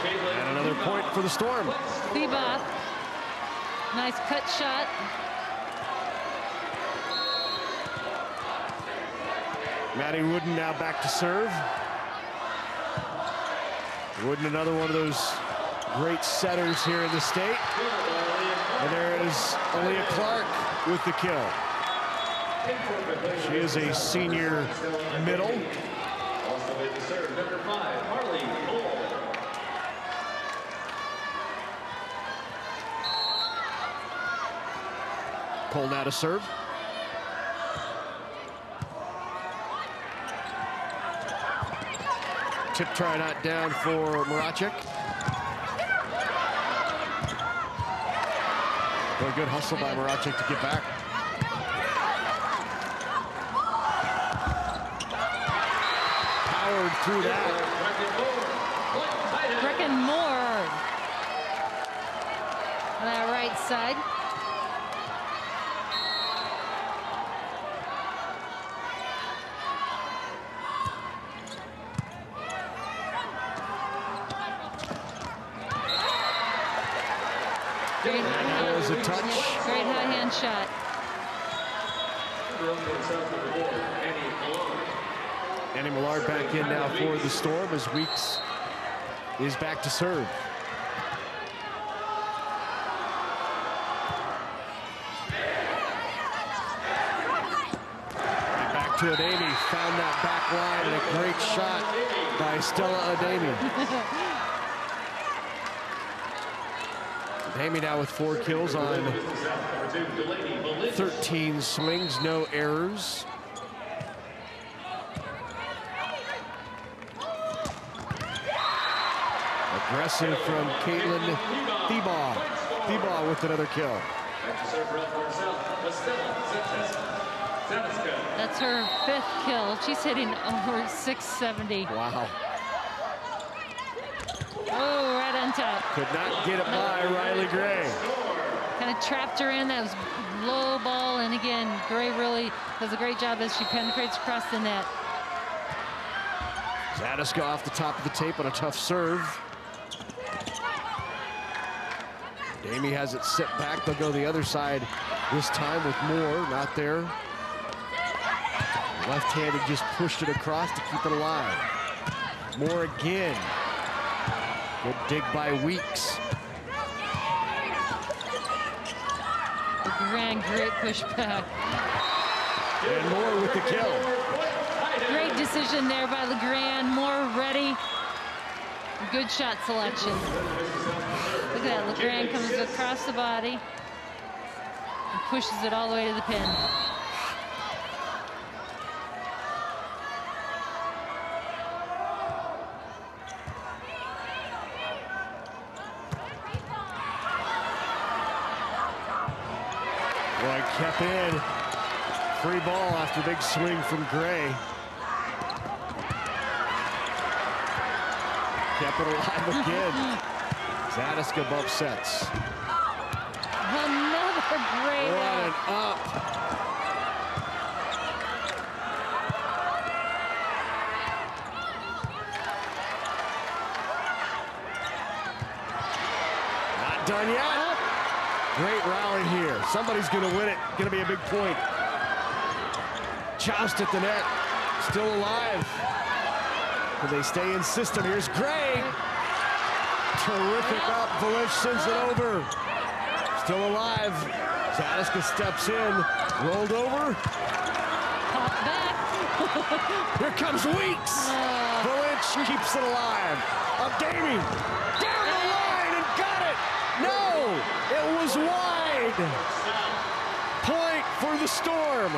And another point for the Storm. Beboff. Nice cut shot. Maddie Wooden now back to serve. Wooden, another one of those great setters here in the state. And there is Aaliyah Clark with the kill. She is a senior middle. Also with the serve, number 5, Harley Cole. Cole now to serve. Tip try not down for Maracek. Well, good hustle by Maracek to get back. Powered through that. Brecken Moore. On that right side. That was a touch. Great high hand shot. Annie Millard back in now for the Storm as Weeks is back to serve. Back to Ademi, found that back line and a great shot by Stella Ademi. Ademi now with 4 kills on 13 swings, no errors. Aggressive from Caitlin Thebaugh. Thebaugh with another kill. That's her 5th kill. She's hitting over 670. Wow. Oh, right on top. Could not get it by Riley Gray. Kind of trapped her in. That was low ball. And again, Gray really does a great job as she penetrates across the net. Zadisko off the top of the tape on a tough serve. Damie has it set back. They'll go the other side this time with Moore. Not there. Left-handed just pushed it across to keep it alive. Moore again. Good dig by Weeks. Grand, great pushback. And Moore with the kill. Great decision there by LeGrand. Moore ready. Good shot selection. Look at that. LeGrand comes across the body and pushes it all the way to the pin. Boy, kept in. Free ball after big swing from Gray. Kept it alive again. Zadiska bump sets. Another great What an up. Not done yet. Great rally here. Somebody's going to win it. Going to be a big point. Joust at the net. Still alive. Can they stay in system? Here's Gray. Terrific up. Valich sends it over. Still alive. Zadiska steps in. Rolled over. Pop back. Here comes Weeks. Valich keeps it alive. Abdani. Down the line and got it. No, it was wide. Point for the Storm.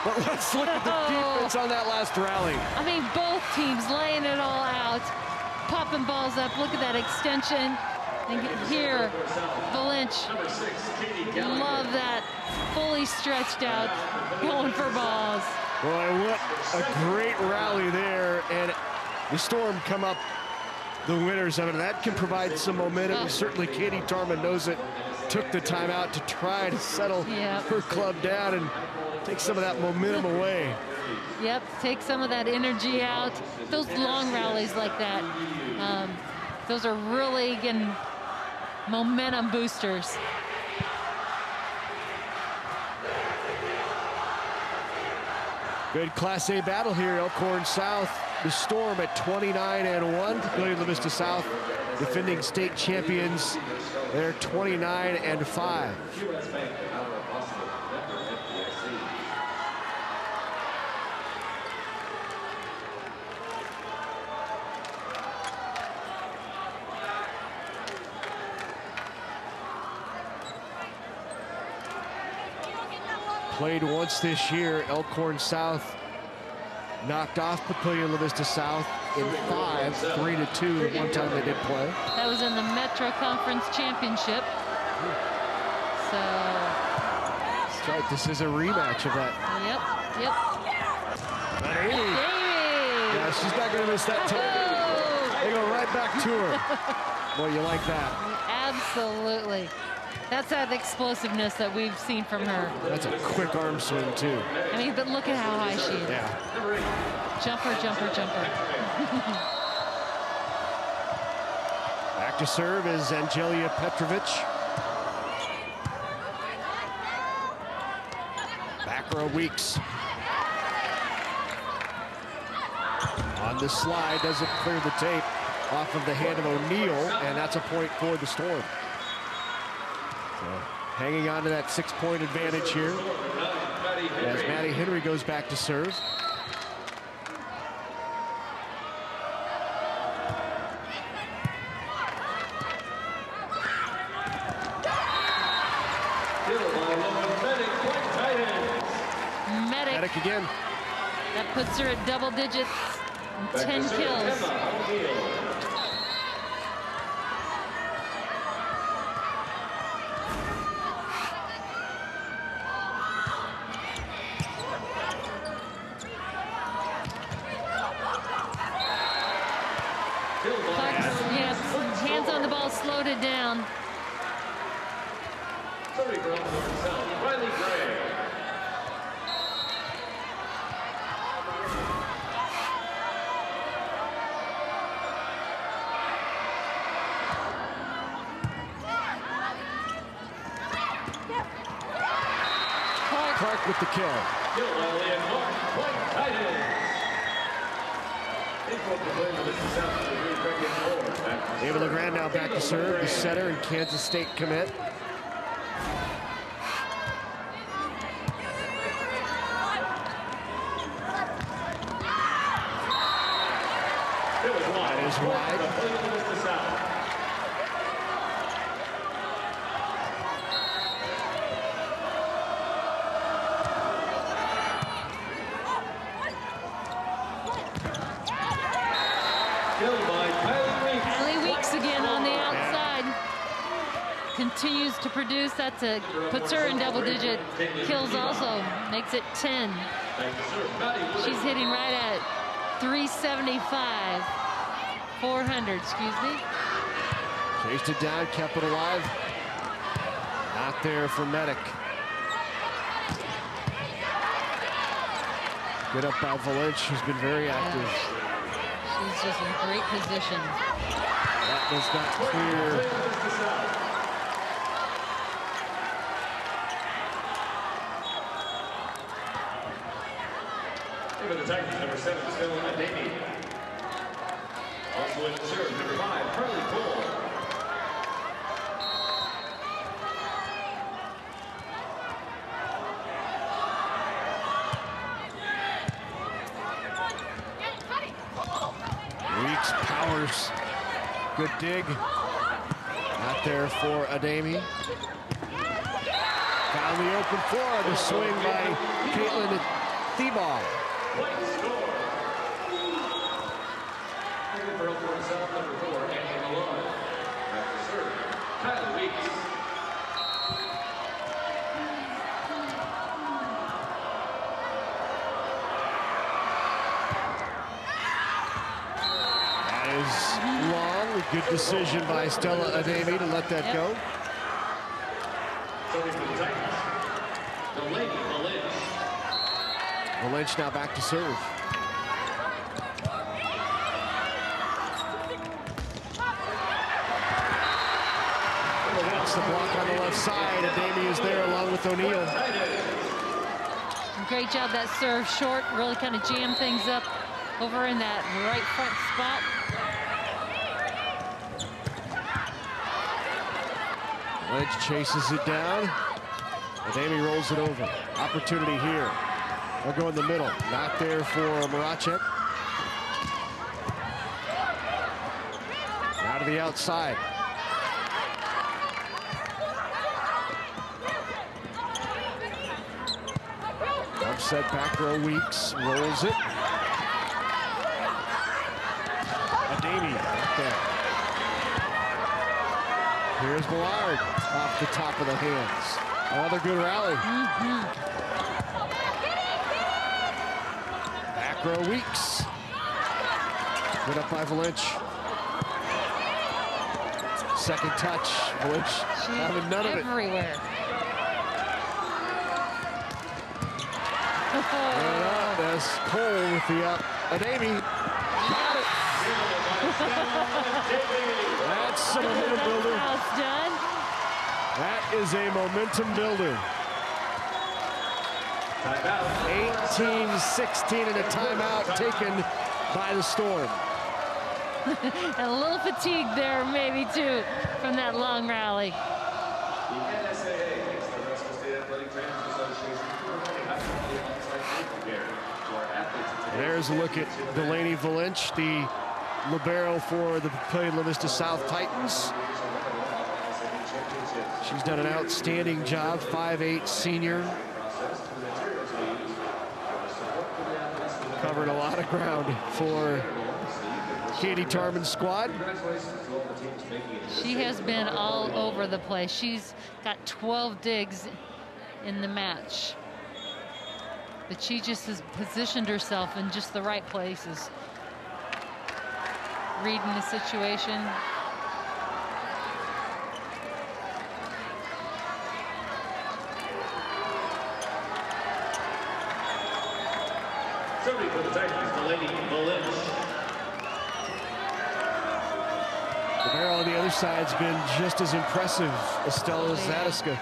But let's look at the defense on that last rally. I mean, both teams laying it all out, popping balls up. Look at that extension. And here, Valich, love that, fully stretched out, going for balls. Boy, what a great rally there. And the Storm come up the winners of it. And that can provide some momentum. And certainly Katie Tarman knows it. Took the timeout to try to settle her club down and take some of that momentum away. Yep, take some of that energy out. Those long rallies like that, those are really, again, momentum boosters. Good Class A battle here, Elkhorn South. The Storm at 29-1. Papillion-La Vista South, defending state champions. They're 29-5. Played once this year. Elkhorn South knocked off Papillion-La Vista South in 5, 3-2 one time they did play. That was in the Metro Conference Championship. So. That's right, this is a rematch of that. Yep. But Amy. Yeah, she's not going to miss that time. They go right back to her. Boy, you like that. Absolutely. That's that explosiveness that we've seen from her. That's a quick arm swing, too. I mean, but look at how high she is. Yeah. Jumper, jumper, jumper. Back to serve is Angelia Petrovic. Back row Weeks. On the slide, doesn't clear the tape off of the hand of O'Neal, and that's a point for the Storm. So, hanging on to that 6-point advantage here as Maddie Henry goes back to serve. Medic again. That puts her at double digits, 10 kills. Hands on the ball, slowed it down. Clark with the kill. Ava LeGrand now back to serve, the setter and Kansas State commit. That is wide. Continues to produce. Puts her in double-digit kills also. Makes it 10. She's hitting right at 375. 400, excuse me. Chased it down, kept it alive. Not there for Medic. Good up by Valench, who's been very active. She's just in great position. That does not clear. For the Titans, number 7, still in Davey. Also in reserve, number 5, Harley Cole. Weeks, Powers, good dig. Not there for Ademi. Down the open floor, the swing by Caitlin Thibault. For Elkhorn South, number 4, Annie Malone. After serve, Kylie Weeks. That is long. Good decision by Stella Ademi to let that go. Serving for the Titans, the Lady Valench. Valench now back to serve. That's the block on the left side. Ademi is there along with O'Neal. Great job that serve short. Really kind of jammed things up over in that right front spot. Valench chases it down. Ademi rolls it over. Opportunity here. They'll go in the middle. Not there for Maracek. Now to the outside. Upset back row Weeks. Rolls it. Ademi right there. Here's Millard off the top of the hands. Another good rally. Back row Weeks. Good up by Valench. Second touch. Valench having none of it. Everywhere. There's Cole with the up. Ademi got it. That's a momentum builder. That's done. That is a momentum builder. 18-16 and a timeout taken by the Storm. And a little fatigue there, maybe, too, from that long rally. The NSAA makes the Nebraska State Athletic Trainers Association There's a look at Delaney Valench, the libero for the Papillion-La Vista South Titans. She's done an outstanding job, 5'8" senior. Covered a lot of ground for Katie Tarman's squad. She has been all over the place. She's got 12 digs in the match. But she just has positioned herself in just the right places. Reading the situation. Serving for the Titans, Delaney Valench. The barrel on the other side's been just as impressive, Estella Zadiska.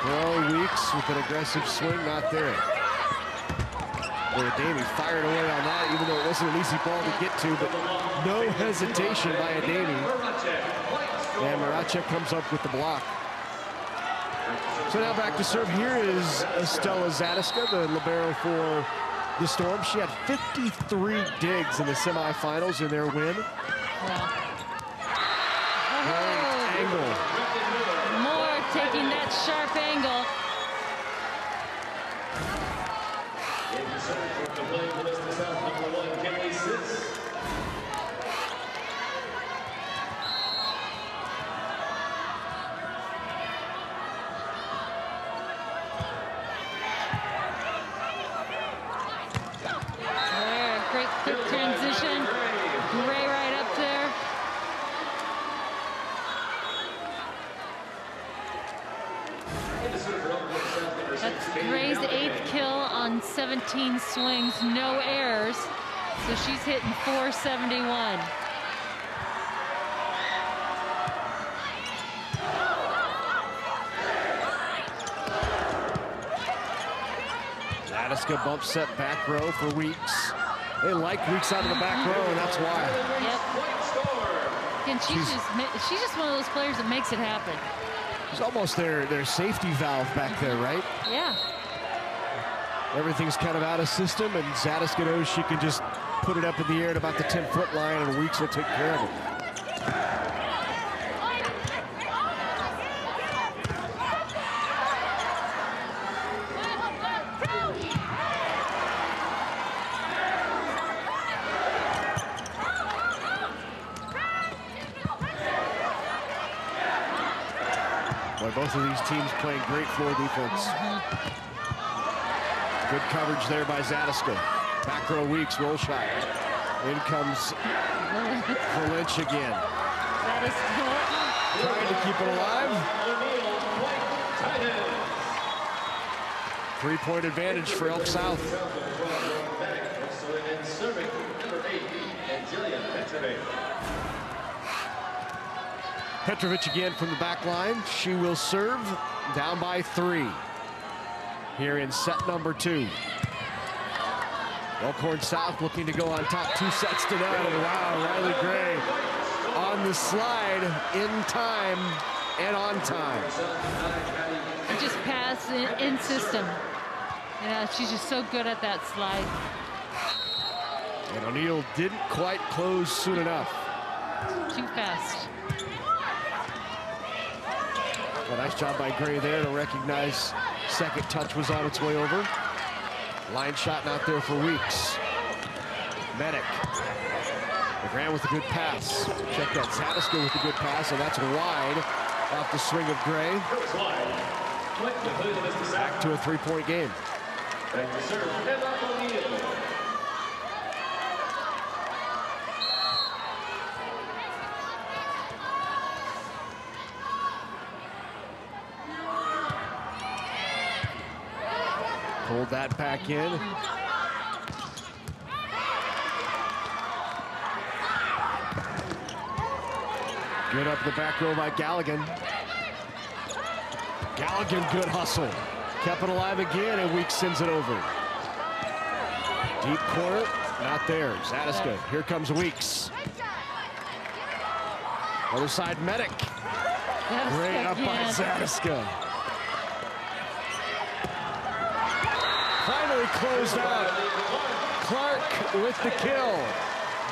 throw, Weeks with an aggressive swing, not there. Ademi fired away on that, even though it wasn't an easy ball to get to, but no hesitation by Ademi. And Maracek comes up with the block. So now back to serve here is Estella Zadiska, the libero for the Storm. She had 53 digs in the semifinals in their win. Wow. Great angle. Moore taking that sharp angle. Great quick transition. Gray right up there. That's Gray's 8th kill on 17 swings, no errors. So she's hitting 471. Zadiska bump set back row for Weeks. They like Weeks out of the back row, and that's why. Yep. Again, she's just one of those players that makes it happen. It's almost their safety valve back there, right? Yeah. Everything's kind of out of system, and Zadiska knows she can just put it up in the air at about the 10-foot line, and Weeks will take care of it. Boy, both of these teams playing great floor defense. Good coverage there by Zadiska. Back row Weeks, roll shot. In comes Lynch again. Trying to keep it alive. 3-point advantage for Elk South. Petrovic again from the back line. She will serve, down by 3 here in set number 2. Elkhorn South looking to go on top 2 sets to none. And wow, Riley Gray on the slide in time and on time. She just passed in system. Yeah, she's just so good at that slide. And O'Neal didn't quite close soon enough. Too fast. Well, nice job by Gray there to recognize second touch was on its way over. Line shot not there for Weeks. Medic. LeGrand with a good pass. Check that. Zadiska with a good pass, and that's wide off the swing of Gray. Back to a 3-point game. Pulled that back in. Good up the back row by Galligan. Galligan, good hustle. Kept it alive again, and Weeks sends it over. Deep corner, not there. Zadiska, here comes Weeks. Other side, Medic. Great up by Zadiska. Finally closed out. Clark with the kill.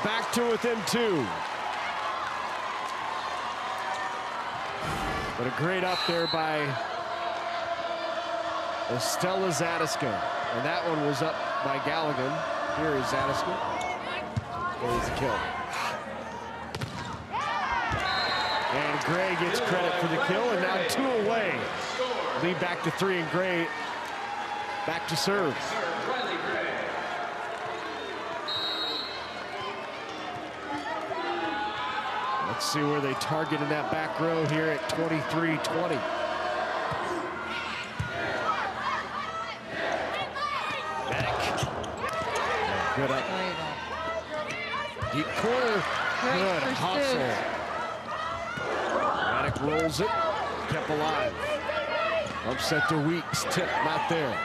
Back to within 2. But a great up there by Estella Zadiska. And that one was up by Galligan. Here is Zadiska. There's the kill. And Gray gets credit for the kill, and now 2 away. Lead back to 3, and Gray back to serve. Let's see where they target in that back row here at 23-20. Medic. Good up. Deep corner. Good hustle. Medic rolls it. Kept alive. Upset to Weeks, tip not there.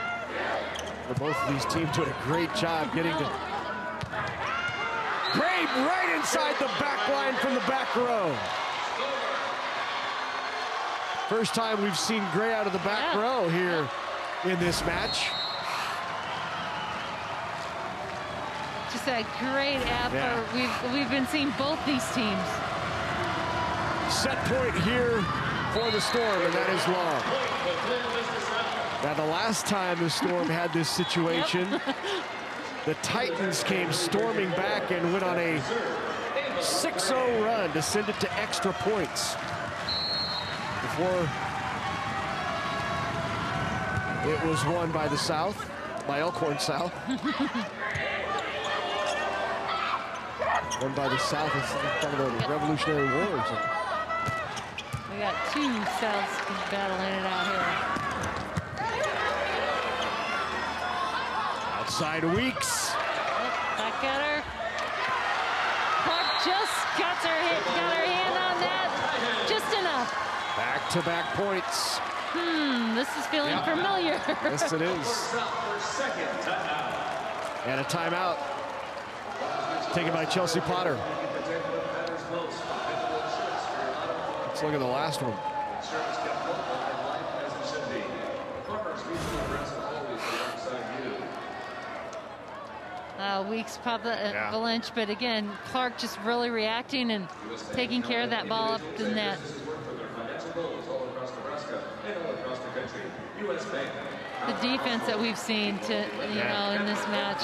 But both of these teams doing a great job getting to Gray right inside the back line from the back row. First time we've seen Gray out of the back row here in this match. Just a great effort. We've been seeing both these teams. Set point here for the Storm, and that is long. Now, the last time the Storm had this situation, the Titans came storming back and went on a 6-0 run to send it to extra points before it was won by the South, by Elkhorn South. Won by the South in kind of the Revolutionary Wars. We got two Souths battling it out here. Outside Weeks. Back at her. Clark just got her hand on that. Just enough. Back-to-back points. This is feeling familiar. Yes, it is. And a timeout taken by Chelsea Potter. Let's look at the last one. Weeks probably avalanche, but again, Clark just really reacting and taking care of that ball up the net. The defense that we've seen in this match.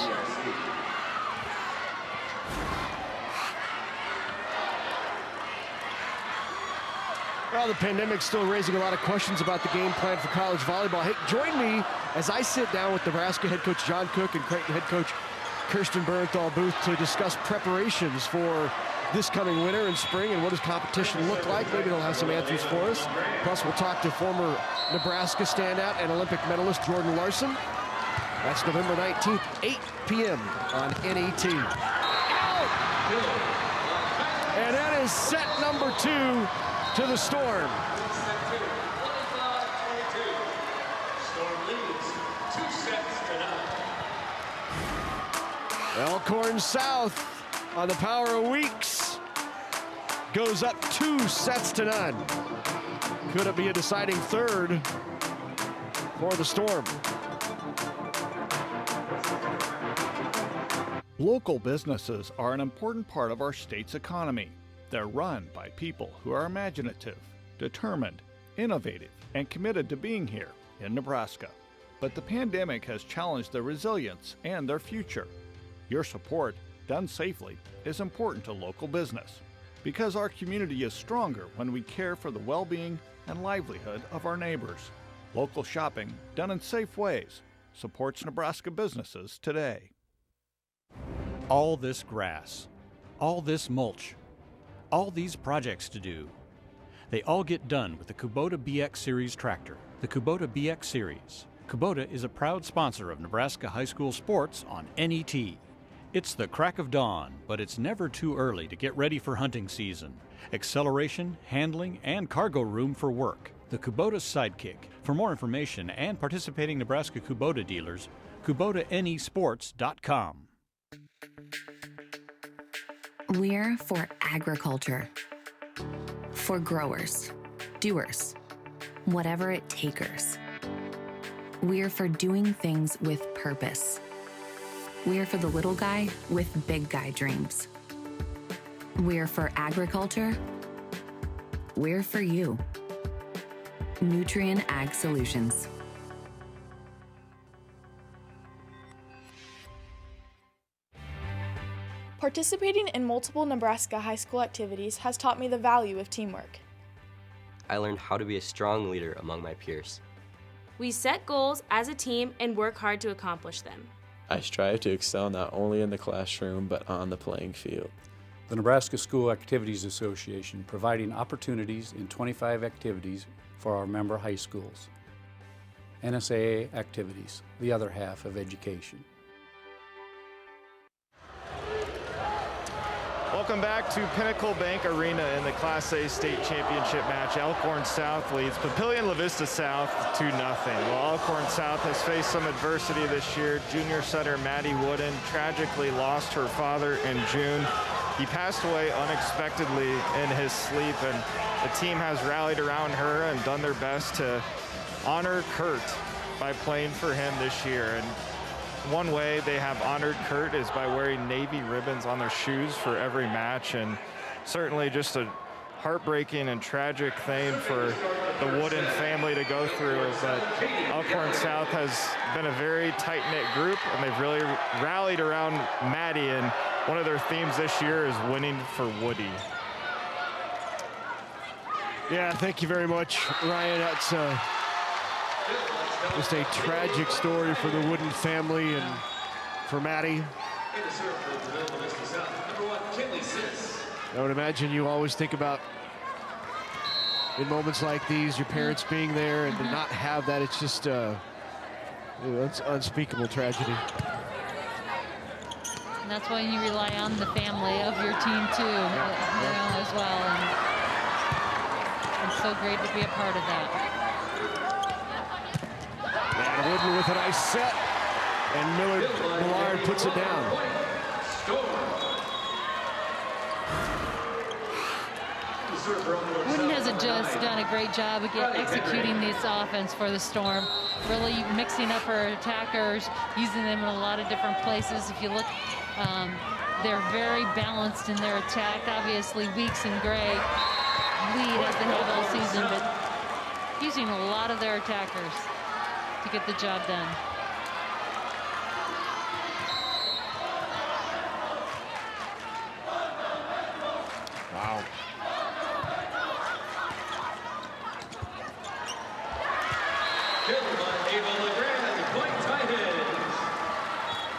Well, the pandemic's still raising a lot of questions about the game plan for college volleyball. Hey, join me as I sit down with Nebraska head coach John Cook and Creighton head coach Kirsten Bernthal Booth to discuss preparations for this coming winter and spring and what does competition look like. Maybe they'll have some answers for us. Plus, we'll talk to former Nebraska standout and Olympic medalist Jordan Larson. That's November 19th, 8 p.m. on NET. Out! And that is set number 2 to the Storm. Elkhorn South on the power of Weeks goes up 2-0. Could it be a deciding third for the Storm? Local businesses are an important part of our state's economy. They're run by people who are imaginative, determined, innovative, and committed to being here in Nebraska. But the pandemic has challenged their resilience and their future. Your support, done safely, is important to local business because our community is stronger when we care for the well-being and livelihood of our neighbors. Local shopping, done in safe ways, supports Nebraska businesses today. All this grass, all this mulch, all these projects to do. They all get done with the Kubota BX Series tractor. The Kubota BX Series. Kubota is a proud sponsor of Nebraska high school sports on NET. It's the crack of dawn, but it's never too early to get ready for hunting season. Acceleration, handling, and cargo room for work. The Kubota's Sidekick. For more information and participating Nebraska Kubota dealers, KubotaNEsports.com. We're for agriculture. For growers, doers, whatever it takers. We're for doing things with purpose. We're for the little guy with big guy dreams. We're for agriculture. We're for you. Nutrien Ag Solutions. Participating in multiple Nebraska high school activities has taught me the value of teamwork. I learned how to be a strong leader among my peers. We set goals as a team and work hard to accomplish them. I strive to excel not only in the classroom, but on the playing field. The Nebraska School Activities Association providing opportunities in 25 activities for our member high schools. NSAA activities, the other half of education. Welcome back to Pinnacle Bank Arena in the Class A state championship match. Elkhorn South leads Papillion-La Vista South 2-0. While Elkhorn South has faced some adversity this year, junior setter Maddie Wooden tragically lost her father in June. He passed away unexpectedly in his sleep, and the team has rallied around her and done their best to honor Kurt by playing for him this year. And one way they have honored Kurt is by wearing Navy ribbons on their shoes for every match, and certainly just a heartbreaking and tragic thing for the Wooden family to go through. But Elkhorn South has been a very tight-knit group, and they've really rallied around Maddie, and one of their themes this year is winning for Woody. Yeah, thank you very much, Ryan. That's just a tragic story for the Wooden family and for Maddie. I would imagine you always think about, in moments like these, your parents being there, and to not have that, it's just it's unspeakable tragedy. And that's why you rely on the family of your team too, you know, as well. And it's so great to be a part of that. And Wooden with a nice set, and Millard puts it down. Wooden has just done a great job of executing this offense for the Storm, really mixing up her attackers, using them in a lot of different places. If you look, they're very balanced in their attack. Obviously, Weeks and Gray lead as they have all season, but using a lot of their attackers to get the job done. Wow.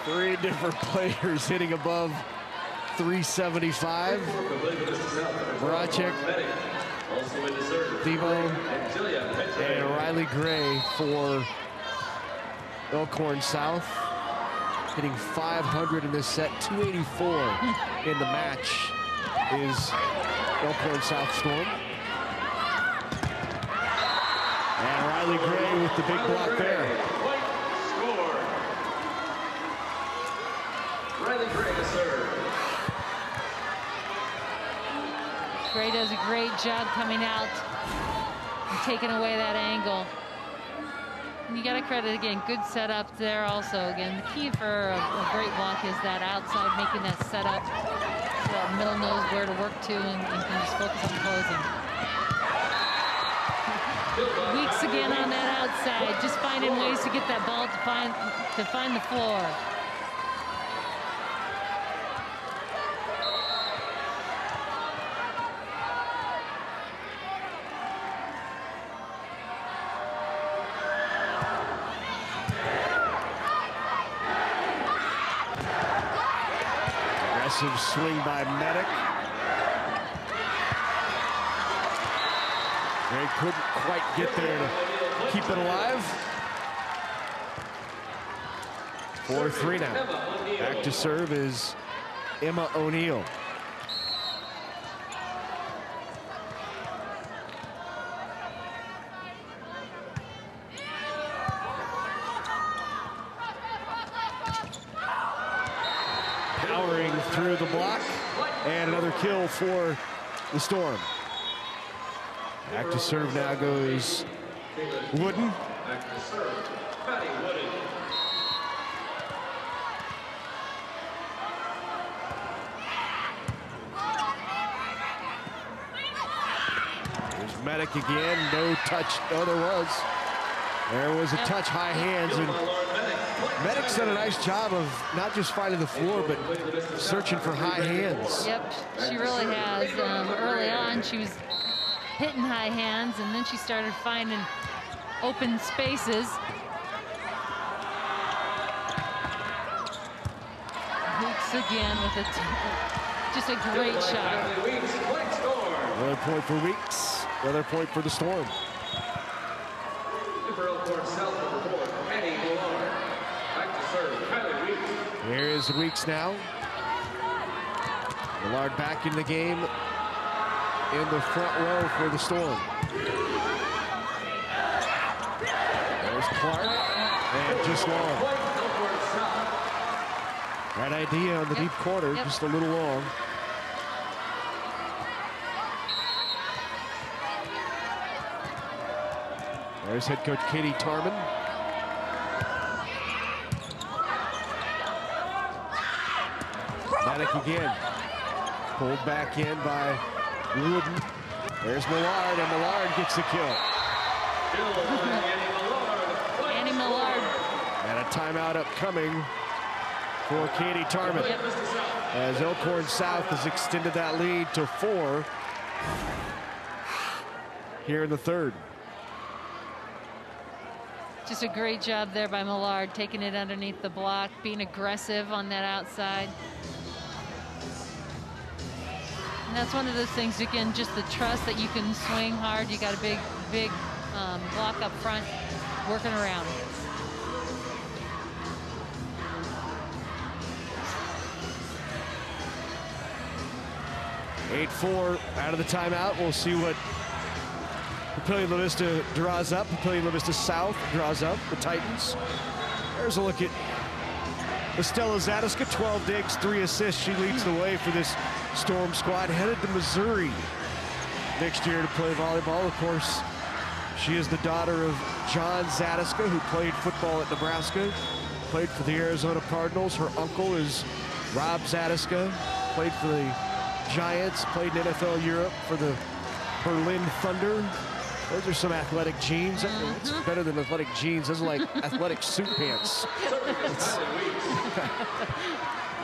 Three different players hitting above 375. Voracek, Devo, and Riley Gray for Elkhorn South, hitting 500 in this set. 284 in the match is Elkhorn South Storm. And Riley Gray with the big block there. Riley Gray to serve. Gray does a great job coming out and taking away that angle. And you got to credit again, good setup there also. Again, the key for a great block is that outside, making that setup so that middle knows where to work to and can just focus on closing. Weeks again on that outside, just finding ways to get that ball to find the floor. Aggressive swing by Medic. Gray couldn't quite get there to keep it alive. 4-3 now. Back to serve is Emma O'Neill. Powering through the block, and another kill for the Storm. Back to serve now goes Wooden. There's Medic again, no touch. Oh, there was. There was a touch, high hands, and Medic's done a nice job of not just finding the floor, but searching for high hands. Yep, she really has. Early on, she was hitting high hands, and then she started finding open spaces. Weeks again with just a great shot. Another point for Weeks. Another point for the Storm. Here is Weeks now. Millard back in the game in the front row for the Storm. There's Clark, and just long. Right idea on the deep corner, just a little long. There's head coach Katie Tarman. Maddock again. Pulled back in by Wooden. There's Millard, and Millard gets the kill. Annie Millard. And a timeout upcoming for Katie Tarman. As Elkhorn South has extended that lead to 4 here in the third. Just a great job there by Millard, taking it underneath the block, being aggressive on that outside. And that's one of those things, again, just the trust that you can swing hard. You got a big block up front, working around. (8-4) out of the timeout. We'll see what Papillion-La Vista draws up. Papillion-La Vista South draws up the Titans. There's a look at Estella Zadiska, 12 digs, 3 assists. She leads the way for this Storm squad, headed to Missouri next year to play volleyball. Of course, she is the daughter of John Zadiska, who played football at Nebraska, played for the Arizona Cardinals. Her uncle is Rob Zadiska, played for the Giants, played in NFL Europe for the Berlin Thunder. Those are some athletic genes. It's better than athletic jeans. Those are like athletic suit pants.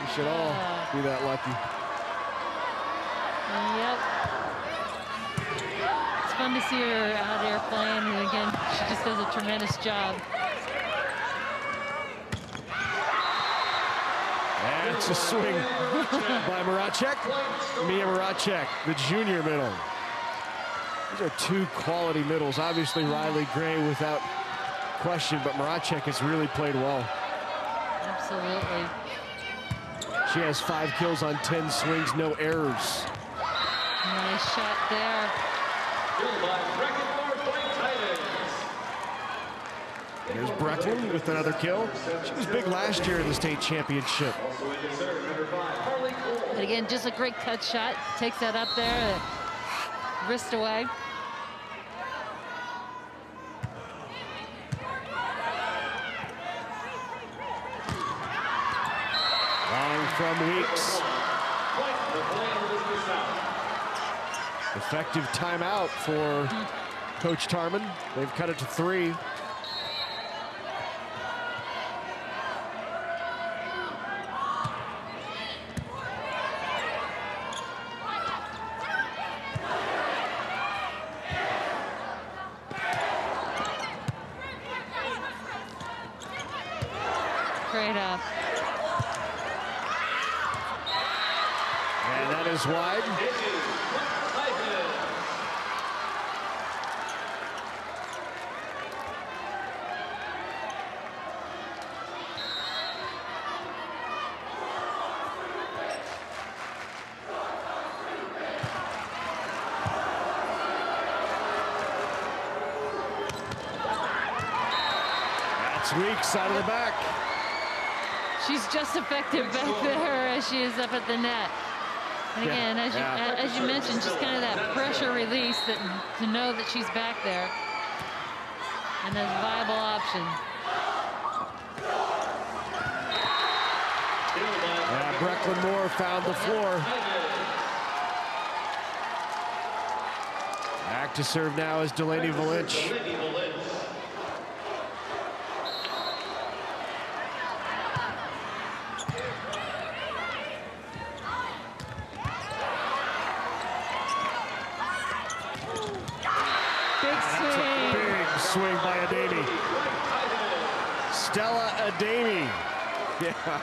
We should all be that lucky. Yep. It's fun to see her out there playing, and again, she just does a tremendous job. And it's a swing by Maracek. Mia Maracek, the junior middle. These are 2 quality middles. Obviously, Riley Gray without question, but Maracek has really played well. Absolutely. She has 5 kills on 10 swings, no errors. Nice shot there. There's Brecklin with another kill. She was big last year in the state championship. But again, just a great cut shot. Takes that up there, wrist away. Long from Weeks. Effective timeout for Coach Tarman. They've cut it to 3. Great up. And that is wide. That's Weeks out of the back. She's just effective back there as she is up at the net. And again, as you mentioned, just kind of that pressure release that to know that she's back there and as a viable option. Yeah, Brecklin Moore found the floor. Back to serve now is Delaney Valinch. Swing by Ademi. Stella Ademi. Yeah.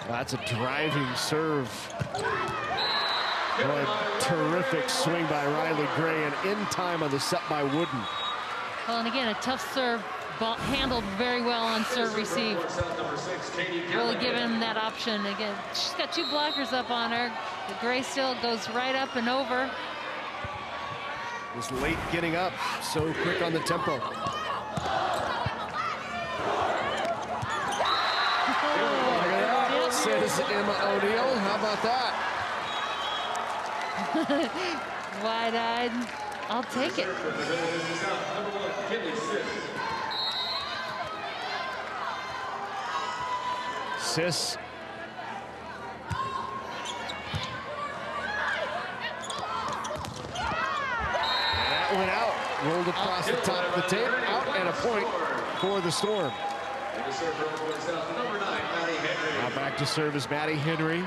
That's a driving serve. What a terrific swing by Riley Gray, and in time on the set by Wooden. Well, and again, a tough serve handled very well on serve receive. Really giving that option. Again, she's got 2 blockers up on her. The Gray still goes right up and over. Was late getting up, so quick on the tempo. Look at that, says Emma O'Neill. How about that? Wide-eyed, I'll take it. Sis. That went out, rolled across the top of the tape, out, and a point for the Storm. Now back to serve is Maddie Henry.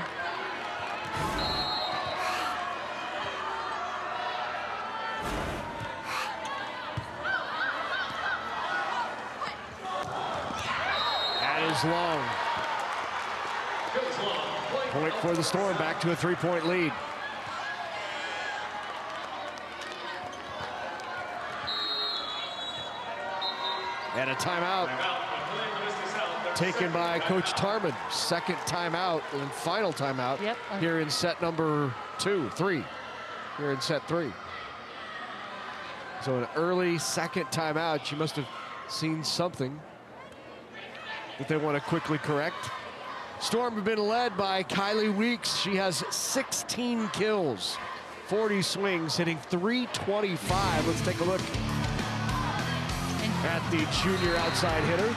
That is long. Point for the Storm, back to a 3-point lead. And a timeout taken by Coach Tarman. Second timeout and final timeout here in set number 3. Here in set 3. So an early second timeout. She must have seen something that they want to quickly correct. Storm have been led by Kylie Weeks. She has 16 kills, 40 swings, hitting .325. Let's take a look at the junior outside hitter.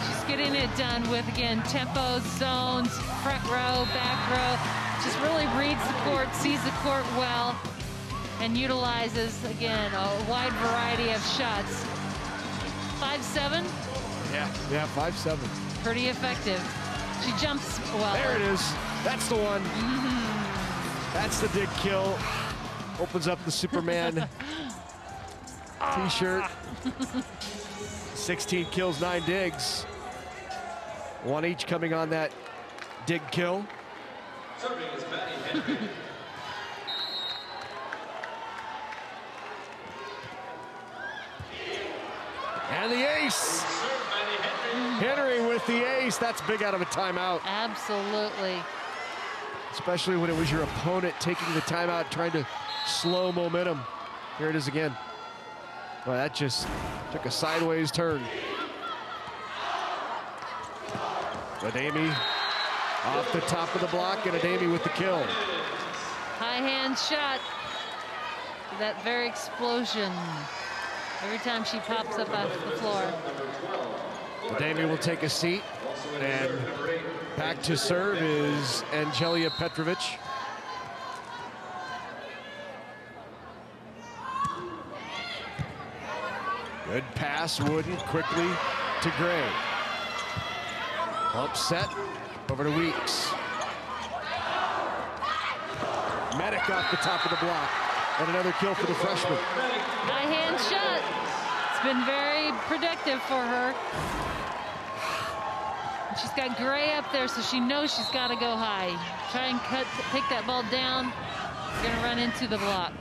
She's getting it done with, again, tempo, zones, front row, back row. Just really reads the court, sees the court well, and utilizes, again, a wide variety of shots. 5'7"? Yeah, 5'7". Pretty effective. She jumps well. There it is. That's the one. That's the dig kill. Opens up the Superman t-shirt. 16 kills, 9 digs. 1 each coming on that dig kill. And the ace. Henry with the ace. That's big out of a timeout. Absolutely. Especially when it was your opponent taking the timeout, trying to slow momentum. Here it is again. Well, that just took a sideways turn. Adami off the top of the block, and Adami with the kill. High hand shot. That very explosion. Every time she pops up off the floor. Adami will take a seat, and back to serve is Angelia Petrovic. Good pass, Wooden quickly to Gray. Pump set, over to Weeks. Medic off the top of the block, and another kill for the freshman. High hand shot. It's been very productive for her. She's got Gray up there, so she knows she's got to go high. Try and take that ball down. You're going to run into the block.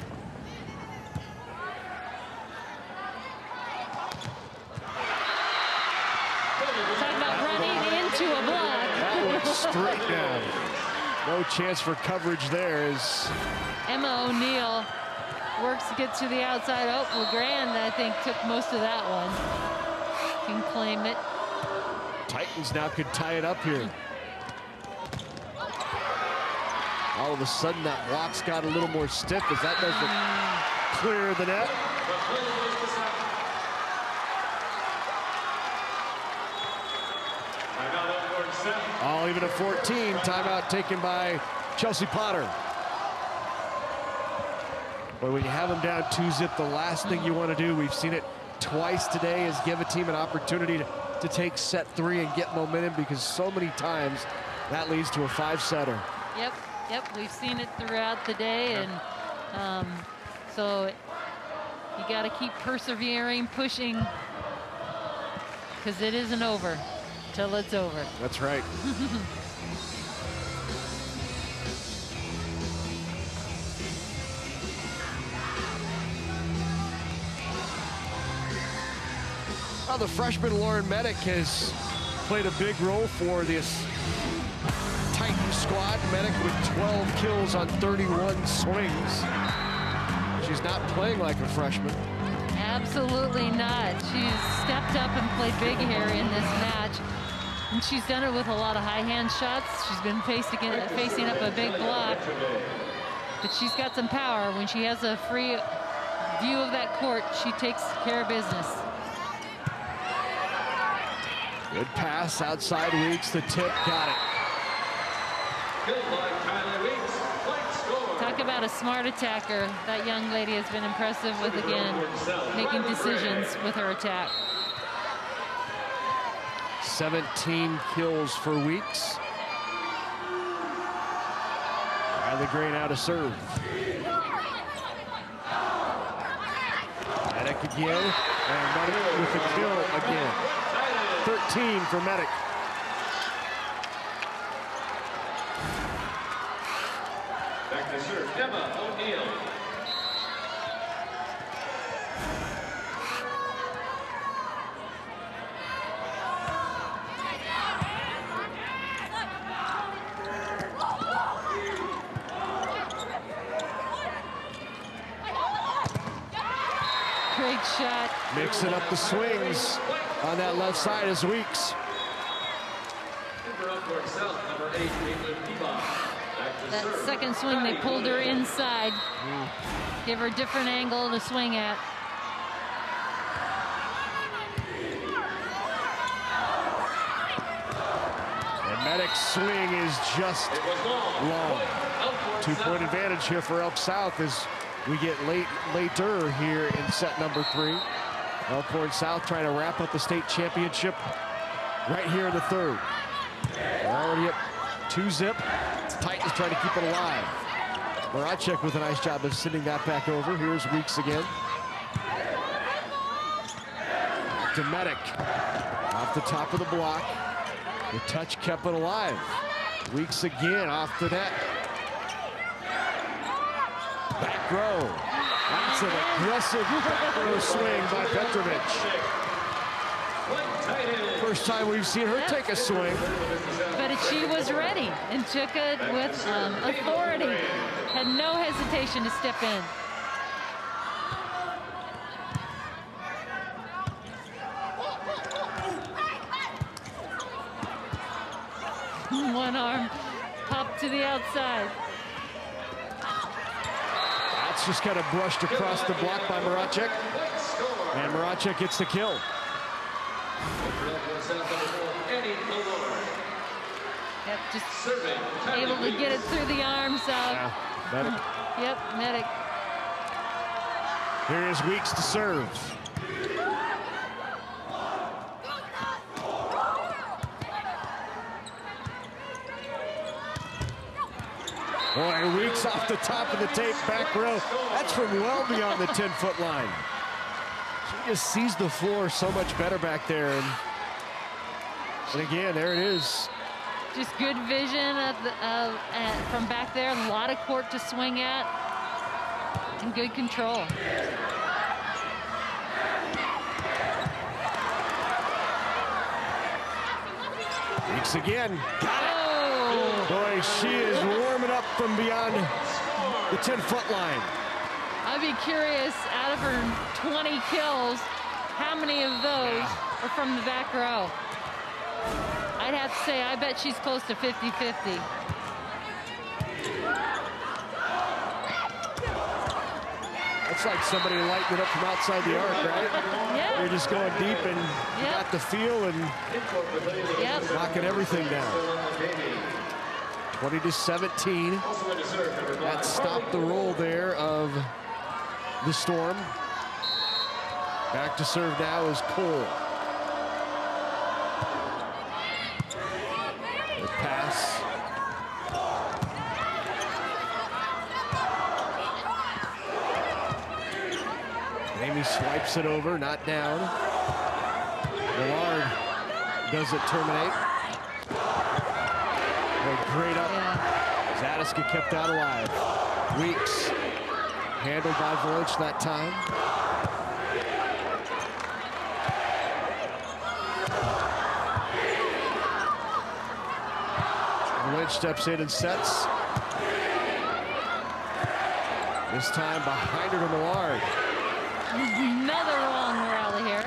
Talk about running into a block. That went straight down. No chance for coverage there as Emma O'Neill works to get to the outside. Oh, LeGrand, I think, took most of that one. Can claim it. Titans now could tie it up here. All of a sudden, that block's got a little more stiff as that doesn't clear the net. All even at 14. Timeout taken by Chelsea Potter. But when you have them down 2-zip, the last thing you want to do, we've seen it twice today, is give a team an opportunity to take set 3 and get momentum, because so many times that leads to a 5-setter. Yep, we've seen it throughout the day, and so you got to keep persevering, pushing, because it isn't over till it's over. That's right. Well, the freshman Lauren Medic has played a big role for this Titan squad. Medic with 12 kills on 31 swings. She's not playing like a freshman. Absolutely not. She's stepped up and played big here in this match. And she's done it with a lot of high hand shots. She's been facing up a big block. But she's got some power. When she has a free view of that court, she takes care of business. Good pass outside Weeks. The tip, got it. Talk about a smart attacker. That young lady has been impressive with, again, making decisions with her attack. 17 kills for Weeks. Riley Gray now to serve. Medic again, and Medic with the kill again. 13 for Medic. Back to serve, Emma O'Neill. Great shot. Mixing up the swings on that left side is Weeks. That second swing, they pulled her inside. Give her a different angle to swing at. And Medic's swing is just long. 2-point advantage here for Elk South as we get later here in set number 3. Elkhorn South trying to wrap up the state championship right here in the third. They're already at 2-zip. Titans trying to keep it alive. Maracek with a nice job of sending that back over. Here's Weeks again. To Medic. Off the top of the block. The touch kept it alive. Weeks again off the net. Back row. That's an aggressive back row swing by Petrovic. First time we've seen her take a swing. But she was ready and took it with authority. Had no hesitation to step in. One arm popped to the outside. That's just kind of brushed across the block by Maracek. And Maracek gets the kill. Yep, just able to get it through the arms out. Yeah, Medic. Yep, Medic. Here is Weeks to serve. Boy, Weeks off the top of the tape, back row. That's from well beyond the 10-foot line. She just sees the floor so much better back there. And again, there it is. Just good vision from back there. A lot of court to swing at. And good control. Weeks again. Got it. Oh. Boy, she is warming up from beyond the 10-foot line. I'd be curious, out of her 20 kills, how many of those are from the back row? I'd have to say, I bet she's close to 50-50. That's like somebody lighting it up from outside the arc, right? Yeah. You're just going deep and you got the feel and knocking everything down. 20-17. That stopped the roll there of the Storm. Back to serve now is Cole. The pass. Amy swipes it over, not down. Millard doesn't terminate. Great up. Zadiska kept that alive. Weeks handled by Volich that time. Lynch steps in and sets. This time behind her to Millard. Another long rally here.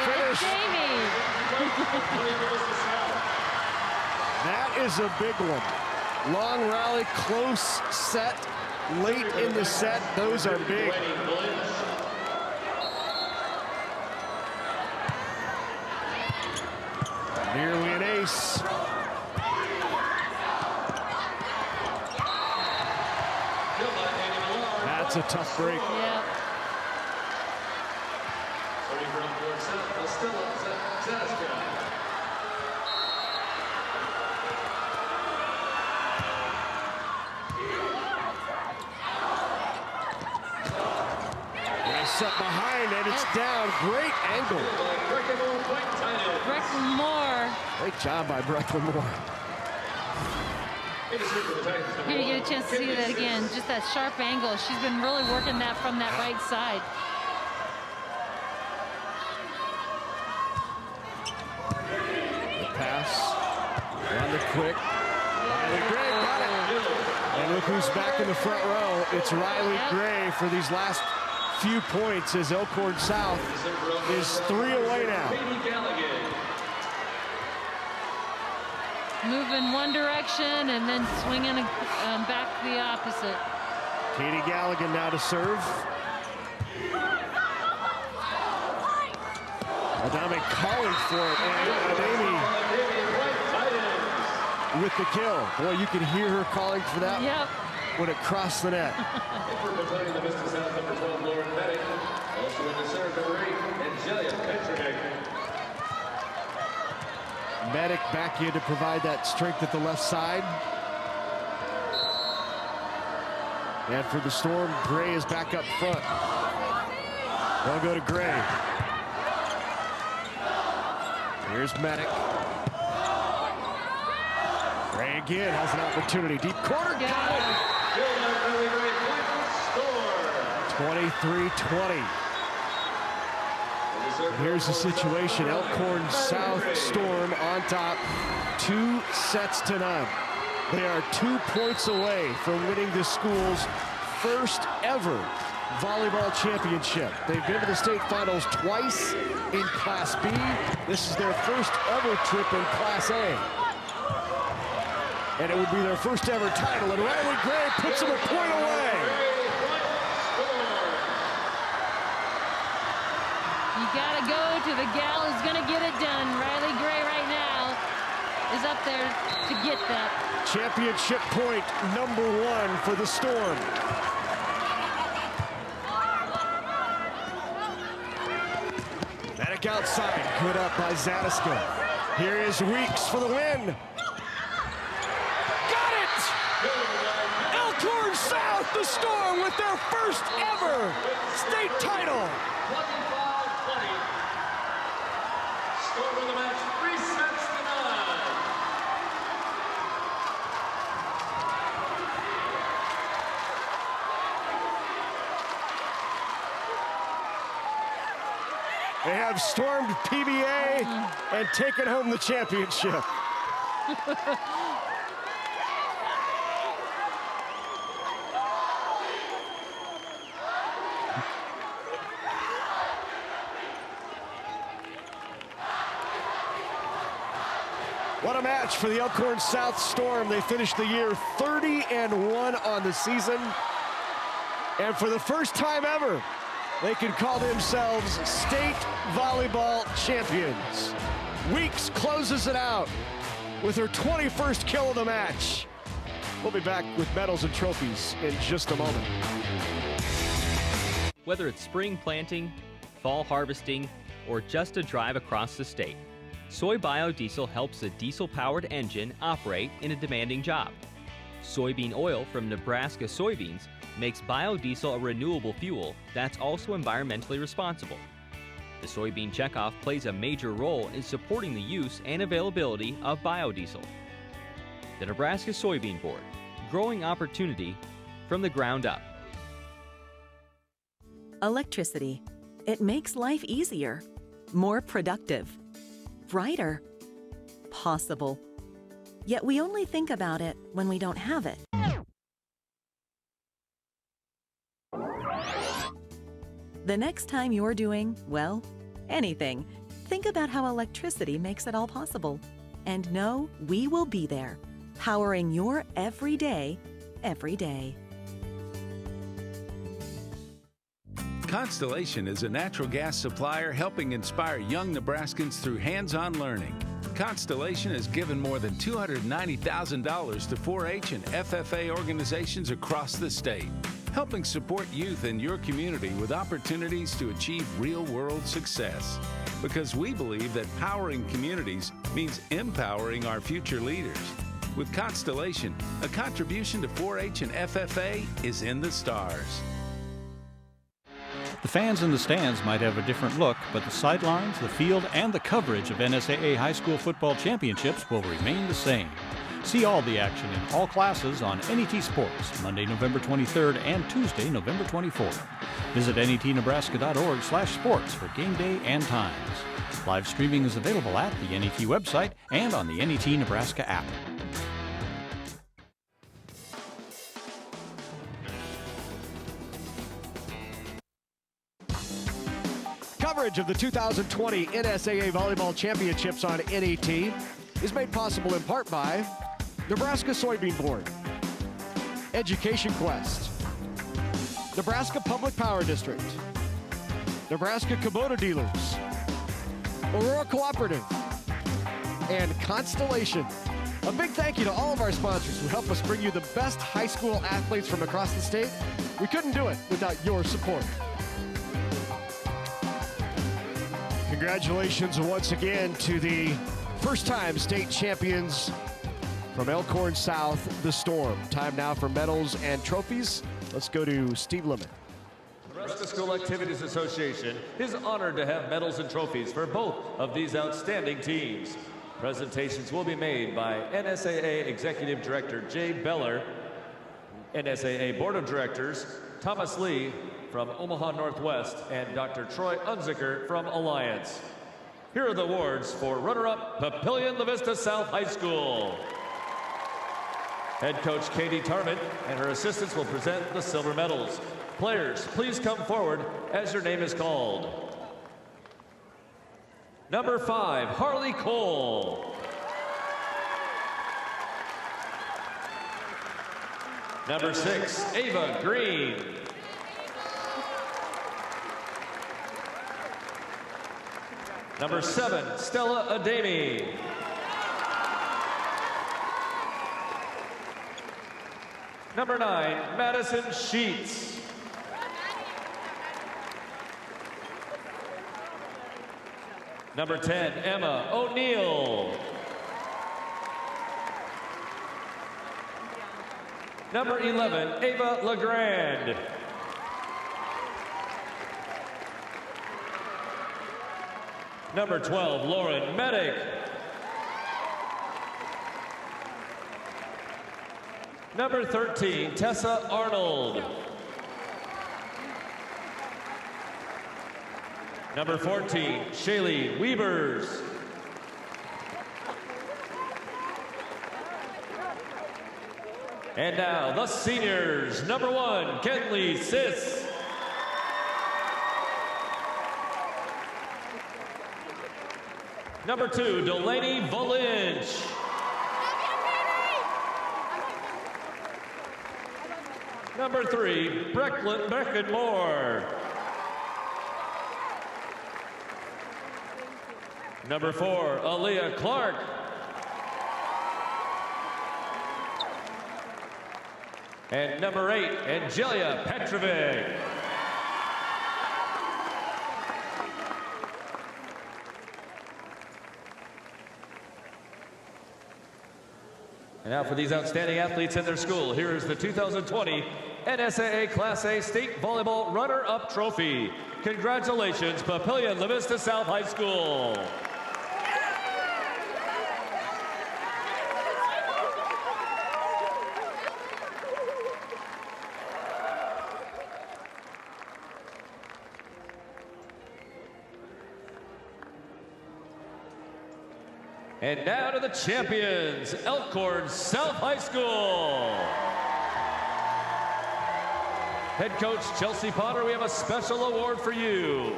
Hey, Jamie. That is a big one. Long rally, close set, late in the set. Those are big. Nearly an ace. That's a tough break. Yeah. Set behind and it's down. Great angle. Brecklin Moore. Great job by Brecklin Moore. Here you get a chance to see that again. Just that sharp angle. She's been really working that from that right side. The pass. On the quick. Riley Gray got it. And look who's back in the front row. It's Riley Gray for these last few points as Elkhorn South is 3 away now. Moving one direction and then swinging back the opposite. Katie Galligan now to serve. Adame calling for it, and Adame with the kill. Boy, you can hear her calling for that when it crossed the net. Medic back in to provide that strength at the left side. And for the Storm, Gray is back up front. They'll go to Gray. Here's Medic. Gray again has an opportunity. Deep corner, got it. 23-20. Here's the situation. Elkhorn South Storm on top, 2 sets to none. They are 2 points away from winning the school's first ever volleyball championship. They've been to the state finals twice in Class B. This is their first ever trip in Class A. And it would be their first ever title, and Riley Gray puts them a point away. You gotta go to the gal who's gonna get it done. Riley Gray right now is up there to get that. Championship point #1 for the Storm. Medic outside, good up by Zadiska. Here is Weeks for the win. Got it! Elkhorn South, the Storm with their first ever state title. They have stormed PBA and taken home the championship. What a match for the Elkhorn South Storm. They finished the year 30-1 on the season. And for the first time ever, they can call themselves state volleyball champions. Weeks closes it out with her 21st kill of the match. We'll be back with medals and trophies in just a moment. Whether it's spring planting, fall harvesting, or just a drive across the state, soy biodiesel helps a diesel-powered engine operate in a demanding job. Soybean oil from Nebraska soybeans makes biodiesel a renewable fuel that's also environmentally responsible. The soybean checkoff plays a major role in supporting the use and availability of biodiesel. The Nebraska Soybean Board, growing opportunity from the ground up. Electricity. It makes life easier, more productive, brighter, possible. Yet we only think about it when we don't have it. The next time you're doing, well, anything, think about how electricity makes it all possible. And know we will be there, powering your everyday, every day. Constellation is a natural gas supplier helping inspire young Nebraskans through hands-on learning. Constellation has given more than $290,000 to 4-H and FFA organizations across the state, helping support youth in your community with opportunities to achieve real-world success. Because we believe that powering communities means empowering our future leaders. With Constellation, a contribution to 4-H and FFA is in the stars. The fans in the stands might have a different look, but the sidelines, the field, and the coverage of NSAA High School Football Championships will remain the same. See all the action in all classes on NET Sports, Monday, November 23rd and Tuesday, November 24th. Visit netnebraska.org/sports for game day and times. Live streaming is available at the NET website and on the NET Nebraska app. Coverage of the 2020 NSAA Volleyball Championships on NET is made possible in part by Nebraska Soybean Board, Education Quest, Nebraska Public Power District, Nebraska Kubota Dealers, Aurora Cooperative, and Constellation. A big thank you to all of our sponsors who help us bring you the best high school athletes from across the state. We couldn't do it without your support. Congratulations once again to the first-time state champions from Elkhorn South, the Storm. Time now for medals and trophies. Let's go to Steve Lemon. Nebraska School Activities Association is honored to have medals and trophies for both of these outstanding teams. Presentations will be made by NSAA Executive Director Jay Beller, NSAA Board of Directors Thomas Lee from Omaha Northwest, and Dr. Troy Unzicker from Alliance. Here are the awards for runner-up Papillion-La Vista South High School. Head coach Katie Tarmit and her assistants will present the silver medals. Players, please come forward as your name is called. Number 5, Harley Cole. Number 6, Ava Green. Number 7, Stella Ademi. Number 9, Madison Sheets. Number 10, Emma O'Neill. Number 11, Ava LeGrand. Number 12, Lauren Medic. Number 13, Tessa Arnold. Number 14, Shaylee Weavers. And now, the seniors. Number 1, Kenley Sis. Number 2, Delaney Volinch. Number 3, Beckett Moore. Number 4, Aaliyah Clark. And number 8, Angelia Petrovic. And now for these outstanding athletes in their school, here is the 2020 NSAA Class A State Volleyball Runner-Up Trophy. Congratulations, Papillion-La Vista South High School. And now to the champions, Elkhorn South High School. Head coach Chelsea Potter, we have a special award for you.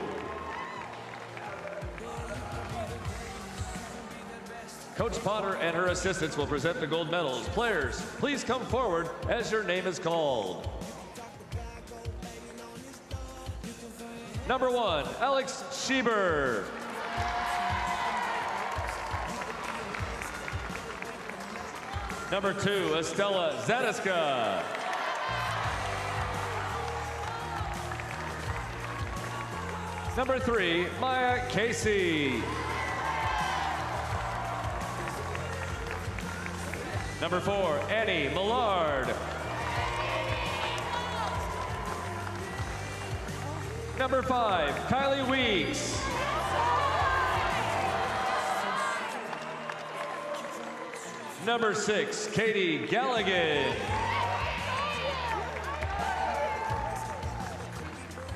Coach Potter and her assistants will present the gold medals. Players, please come forward as your name is called. Number 1, Alex Schieber. Number 2, Estella Zadiska. Number 3, Maya Casey. Number 4, Annie Millard. Number 5, Kylie Weeks. Number 6, Katie Galligan.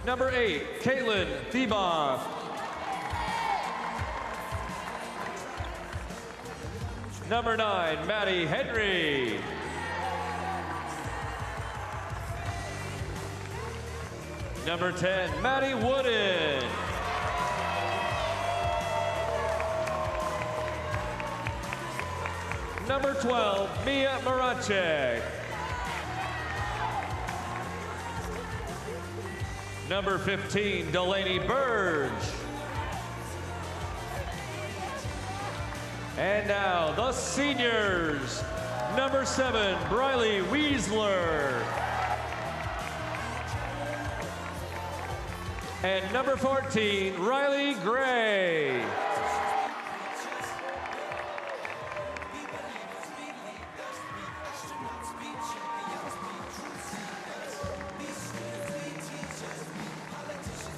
Number 8, Caitlin Theboff. Number 9, Maddie Henry. Number 10, Maddie Wooden. Number 12, Mia Maracek. Number 15, Delaney Burge. And now, the seniors. Number 7, Briley Weisler. And number 14, Riley Gray.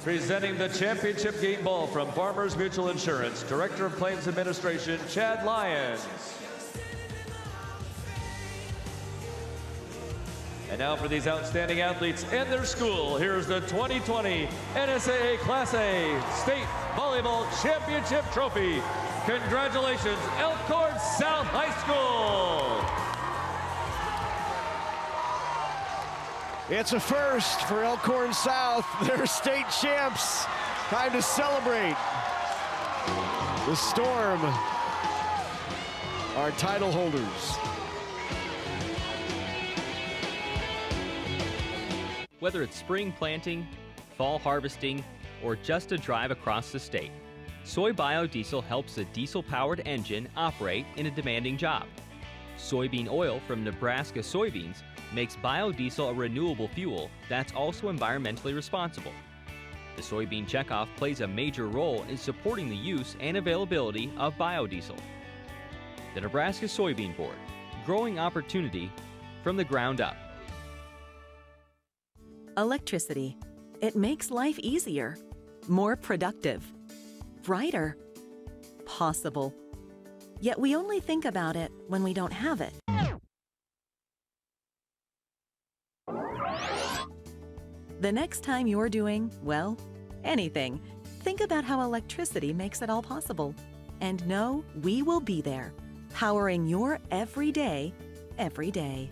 Presenting the championship game ball from Farmers Mutual Insurance, Director of Claims Administration, Chad Lyons. And now for these outstanding athletes and their school, here's the 2020 NSAA Class A State Volleyball Championship Trophy. Congratulations, Elkhorn South High School. It's a first for Elkhorn South. They're state champs. Time to celebrate. The Storm are title holders. Whether it's spring planting, fall harvesting, or just a drive across the state, soy biodiesel helps a diesel-powered engine operate in a demanding job. Soybean oil from Nebraska soybeans makes biodiesel a renewable fuel that's also environmentally responsible. The soybean checkoff plays a major role in supporting the use and availability of biodiesel. The Nebraska Soybean Board, growing opportunity from the ground up. Electricity. It makes life easier, more productive, brighter, possible. Yet we only think about it when we don't have it. The next time you're doing, well, anything, think about how electricity makes it all possible. And know we will be there, powering your everyday, every day.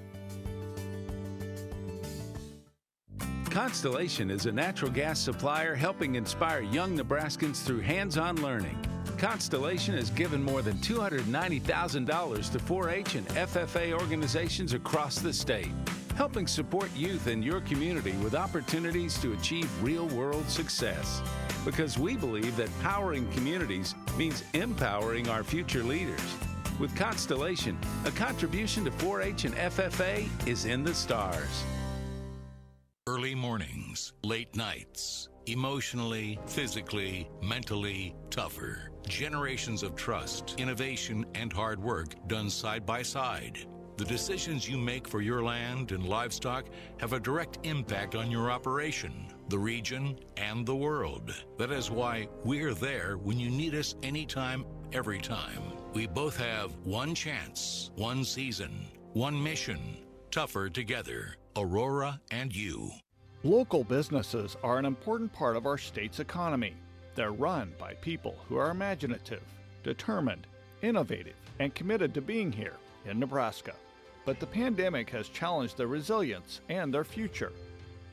Constellation is a natural gas supplier helping inspire young Nebraskans through hands-on learning. Constellation has given more than $290,000 to 4-H and FFA organizations across the state, helping support youth in your community with opportunities to achieve real-world success. Because we believe that powering communities means empowering our future leaders. With Constellation, a contribution to 4-H and FFA is in the stars. Early mornings, late nights, emotionally, physically, mentally tougher. Generations of trust, innovation, and hard work done side by side. The decisions you make for your land and livestock have a direct impact on your operation, the region, and the world. That is why we're there when you need us anytime, every time. We both have one chance, one season, one mission. Tougher together. Aurora and you. Local businesses are an important part of our state's economy. They're run by people who are imaginative, determined, innovative, and committed to being here in Nebraska. But the pandemic has challenged their resilience and their future.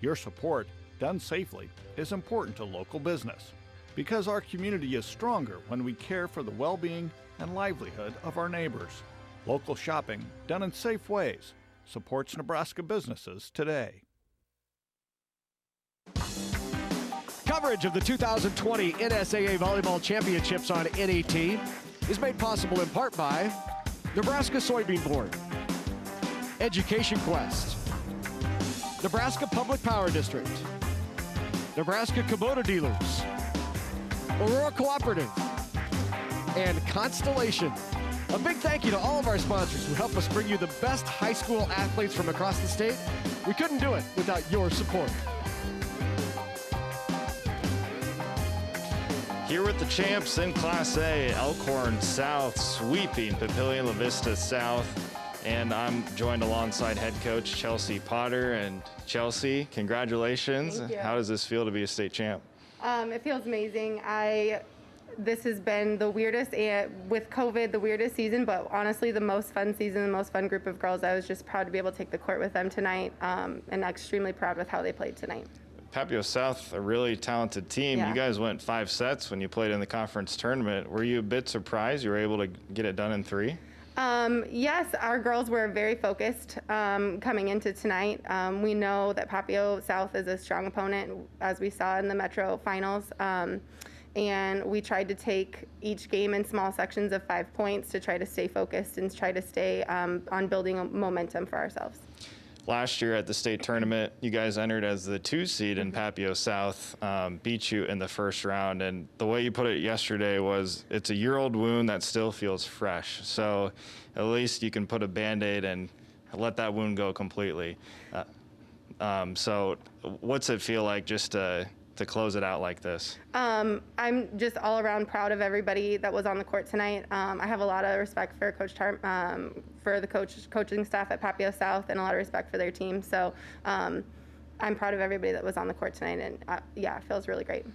Your support, done safely, is important to local business because our community is stronger when we care for the well-being and livelihood of our neighbors. Local shopping, done in safe ways, supports Nebraska businesses today. Coverage of the 2020 NSAA Volleyball Championships on NET is made possible in part by Nebraska Soybean Board, Education Quest, Nebraska Public Power District, Nebraska Kubota Dealers, Aurora Cooperative, and Constellation. A big thank you to all of our sponsors who help us bring you the best high school athletes from across the state. We couldn't do it without your support. Here with the champs in Class A, Elkhorn South sweeping Papillion-La Vista South. And I'm joined alongside head coach Chelsea Potter. And Chelsea, congratulations. Thank you. How does this feel to be a state champ? It feels amazing. This has been the weirdest, with COVID, the weirdest season, but honestly the most fun season, the most fun group of girls. I was just proud to be able to take the court with them tonight, and extremely proud with how they played tonight. Papio South, a really talented team. Yeah. You guys went 5 sets when you played in the conference tournament. Were you a bit surprised you were able to get it done in 3? Yes, our girls were very focused coming into tonight. We know that Papio South is a strong opponent, as we saw in the Metro Finals. And we tried to take each game in small sections of 5 points to try to stay focused and try to stay on building a momentum for ourselves. Last year at the state tournament, you guys entered as the 2 seed in Papio South, beat you in the first round. And the way you put it yesterday was it's a year-old wound that still feels fresh. So at least you can put a Band-Aid and let that wound go completely. So what's it feel like just to close it out like this? I'm just all around proud of everybody that was on the court tonight. I have a lot of respect for Coach for the coaching staff at Papio South, and a lot of respect for their team. So I'm proud of everybody that was on the court tonight, and yeah, it feels really great.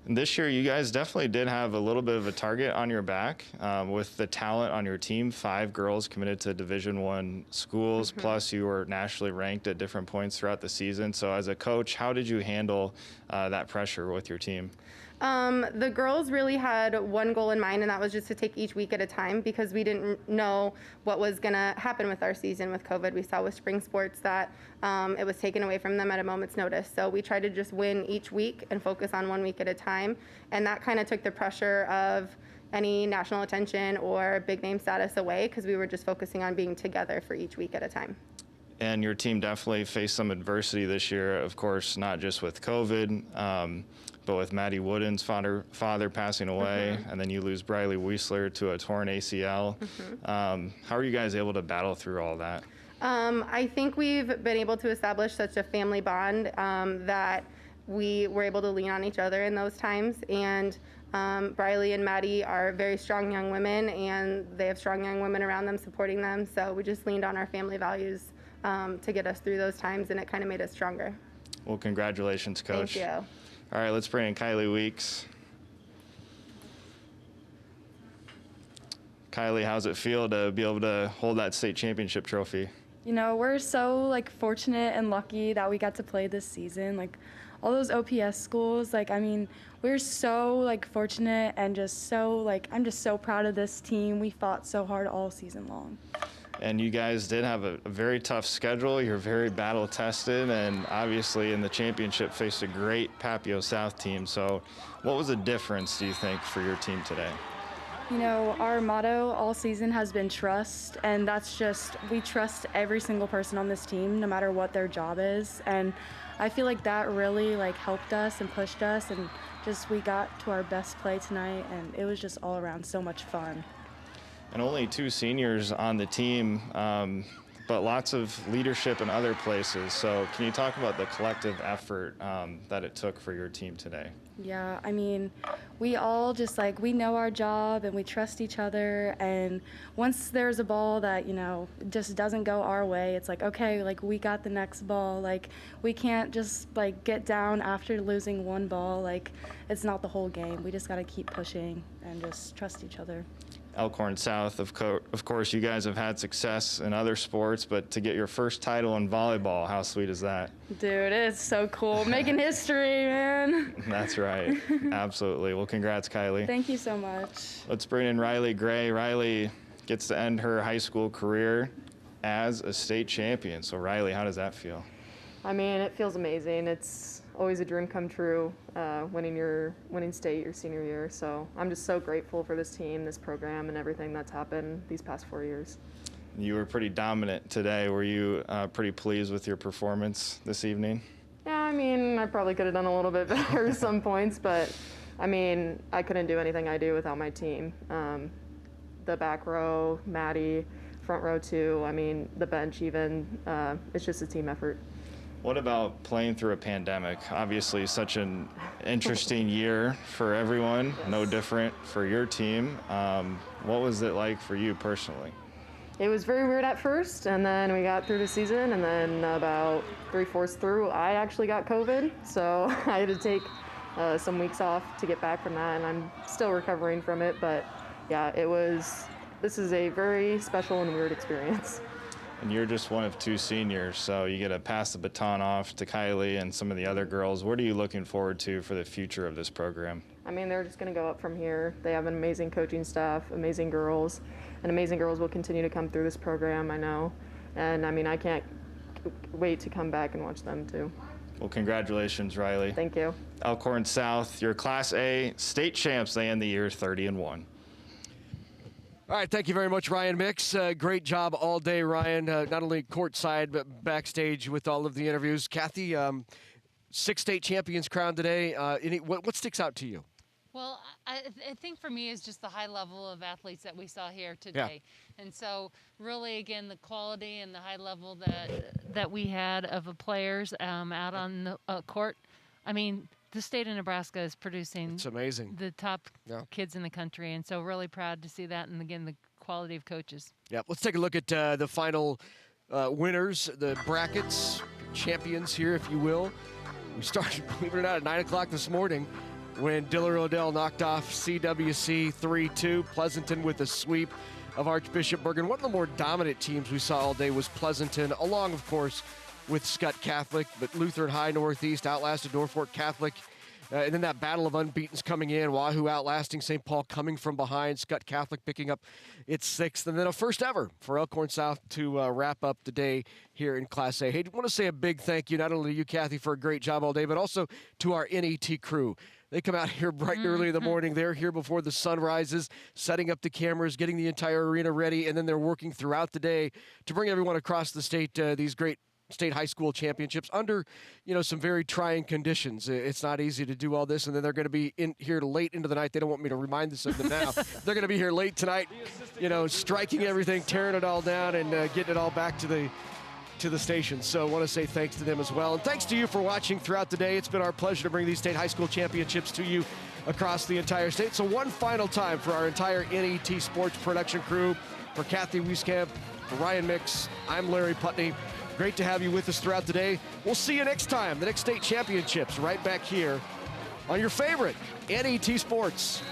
And this year, you guys definitely did have a little bit of a target on your back with the talent on your team. 5 girls committed to Division I schools, plus you were nationally ranked at different points throughout the season. So as a coach, how did you handle that pressure with your team? The girls really had one goal in mind, and that was just to take each week at a time, because we didn't know what was going to happen with our season with COVID. We saw with spring sports that it was taken away from them at a moment's notice. So we tried to just win each week and focus on 1 week at a time. And that kind of took the pressure of any national attention or big name status away, because we were just focusing on being together for each week at a time. And your team definitely faced some adversity this year, of course, not just with COVID, but with Maddie Wooden's father passing away, and then you lose Briley Wiesler to a torn ACL. How are you guys able to battle through all that? I think we've been able to establish such a family bond that we were able to lean on each other in those times. And Briley and Maddie are very strong young women, and they have strong young women around them supporting them. So we just leaned on our family values to get us through those times, and it kind of made us stronger. Well, congratulations, Coach. Thank you. All right, let's bring in Kylie Weeks. Kylie, how's it feel to be able to hold that state championship trophy? You know, we're so fortunate and lucky that we got to play this season. All those OPS schools, we're so fortunate, and just so I'm just so proud of this team. We fought so hard all season long. And you guys did have a very tough schedule. You're very battle tested, and obviously in the championship faced a great Papio South team. So what was the difference, do you think, for your team today? You know, our motto all season has been trust, and that's just, we trust every single person on this team, no matter what their job is. And I feel like that really helped us and pushed us, and just we got to our best play tonight, and it was just all around so much fun. And only 2 seniors on the team, but lots of leadership in other places. So can you talk about the collective effort that it took for your team today? Yeah, I mean, we all just we know our job, and we trust each other. And once there's a ball that, just doesn't go our way, it's okay, we got the next ball. We can't just get down after losing one ball. It's not the whole game. We just got to keep pushing and just trust each other. Elkhorn South, of course, you guys have had success in other sports, but to get your first title in volleyball, how sweet is that? Dude, it's so cool. Making history, man. That's right. Absolutely. Well, congrats, Kylie. Thank you so much. Let's bring in Riley Gray. Riley gets to end her high school career as a state champion. So, Riley, how does that feel? I mean, it feels amazing. It's always a dream come true, winning state your senior year. So I'm just so grateful for this team, this program, and everything that's happened these past 4 years. You were pretty dominant today. Were you pretty pleased with your performance this evening? Yeah, I mean, I probably could have done a little bit better at some points, but I mean, I couldn't do anything I do without my team. The back row, Maddie, front row too. I mean, the bench even. It's just a team effort. What about playing through a pandemic? Obviously, such an interesting year for everyone, yes. No different for your team. What was it like for you personally? It was very weird at first, and then we got through the season, and then about 3/4 through, I actually got COVID, so I had to take some weeks off to get back from that, and I'm still recovering from it, but yeah, this is a very special and weird experience. And you're just one of 2 seniors, so you get to pass the baton off to Kylie and some of the other girls. What are you looking forward to for the future of this program? I mean, they're just going to go up from here. They have an amazing coaching staff, amazing girls, and amazing girls will continue to come through this program, I know. And I mean, I can't wait to come back and watch them too. Well, congratulations, Riley. Thank you. Elkhorn South, your Class A state champs. They end the year 30-1. All right, thank you very much, Ryan Mix. Great job all day, Ryan, not only courtside but backstage with all of the interviews. Kathy, 6 state champions crowned today. What sticks out to you? Well, I think for me is just the high level of athletes that we saw here today. Yeah. And so really, again, the quality and the high level that we had of the players out on the court. I mean, the state of Nebraska is producing it's amazing. The top kids in the country, and so really proud to see that, and again, the quality of coaches. Yeah, let's take a look at the final winners, the brackets, champions here, if you will. We started, believe it or not, at 9 o'clock this morning when Diller Odell knocked off CWC 3-2. Pleasanton with a sweep of Archbishop Bergen. One of the more dominant teams we saw all day was Pleasanton, along, of course, with Scott Catholic, but Lutheran High Northeast outlasted Norfolk Catholic. And then that battle of unbeatens coming in, Wahoo outlasting St. Paul coming from behind, Scott Catholic picking up its 6th, and then a first ever for Elkhorn South to wrap up the day here in Class A. Hey, I want to say a big thank you not only to you, Kathy, for a great job all day, but also to our NET crew. They come out here bright and early in the morning. They're here before the sun rises, setting up the cameras, getting the entire arena ready, and then they're working throughout the day to bring everyone across the state these great state high school championships under, some very trying conditions. It's not easy to do all this, and then they're going to be in here late into the night. They don't want me to remind this of them now. They're going to be here late tonight, striking everything, tearing it all down, and getting it all back to the station. So I want to say thanks to them as well. And thanks to you for watching throughout the day. It's been our pleasure to bring these state high school championships to you across the entire state. So one final time for our entire NET Sports production crew, for Kathy Wieskamp, for Ryan Mix, I'm Larry Putney. Great to have you with us throughout the day. We'll see you next time, the next state championships, right back here on your favorite NET Sports.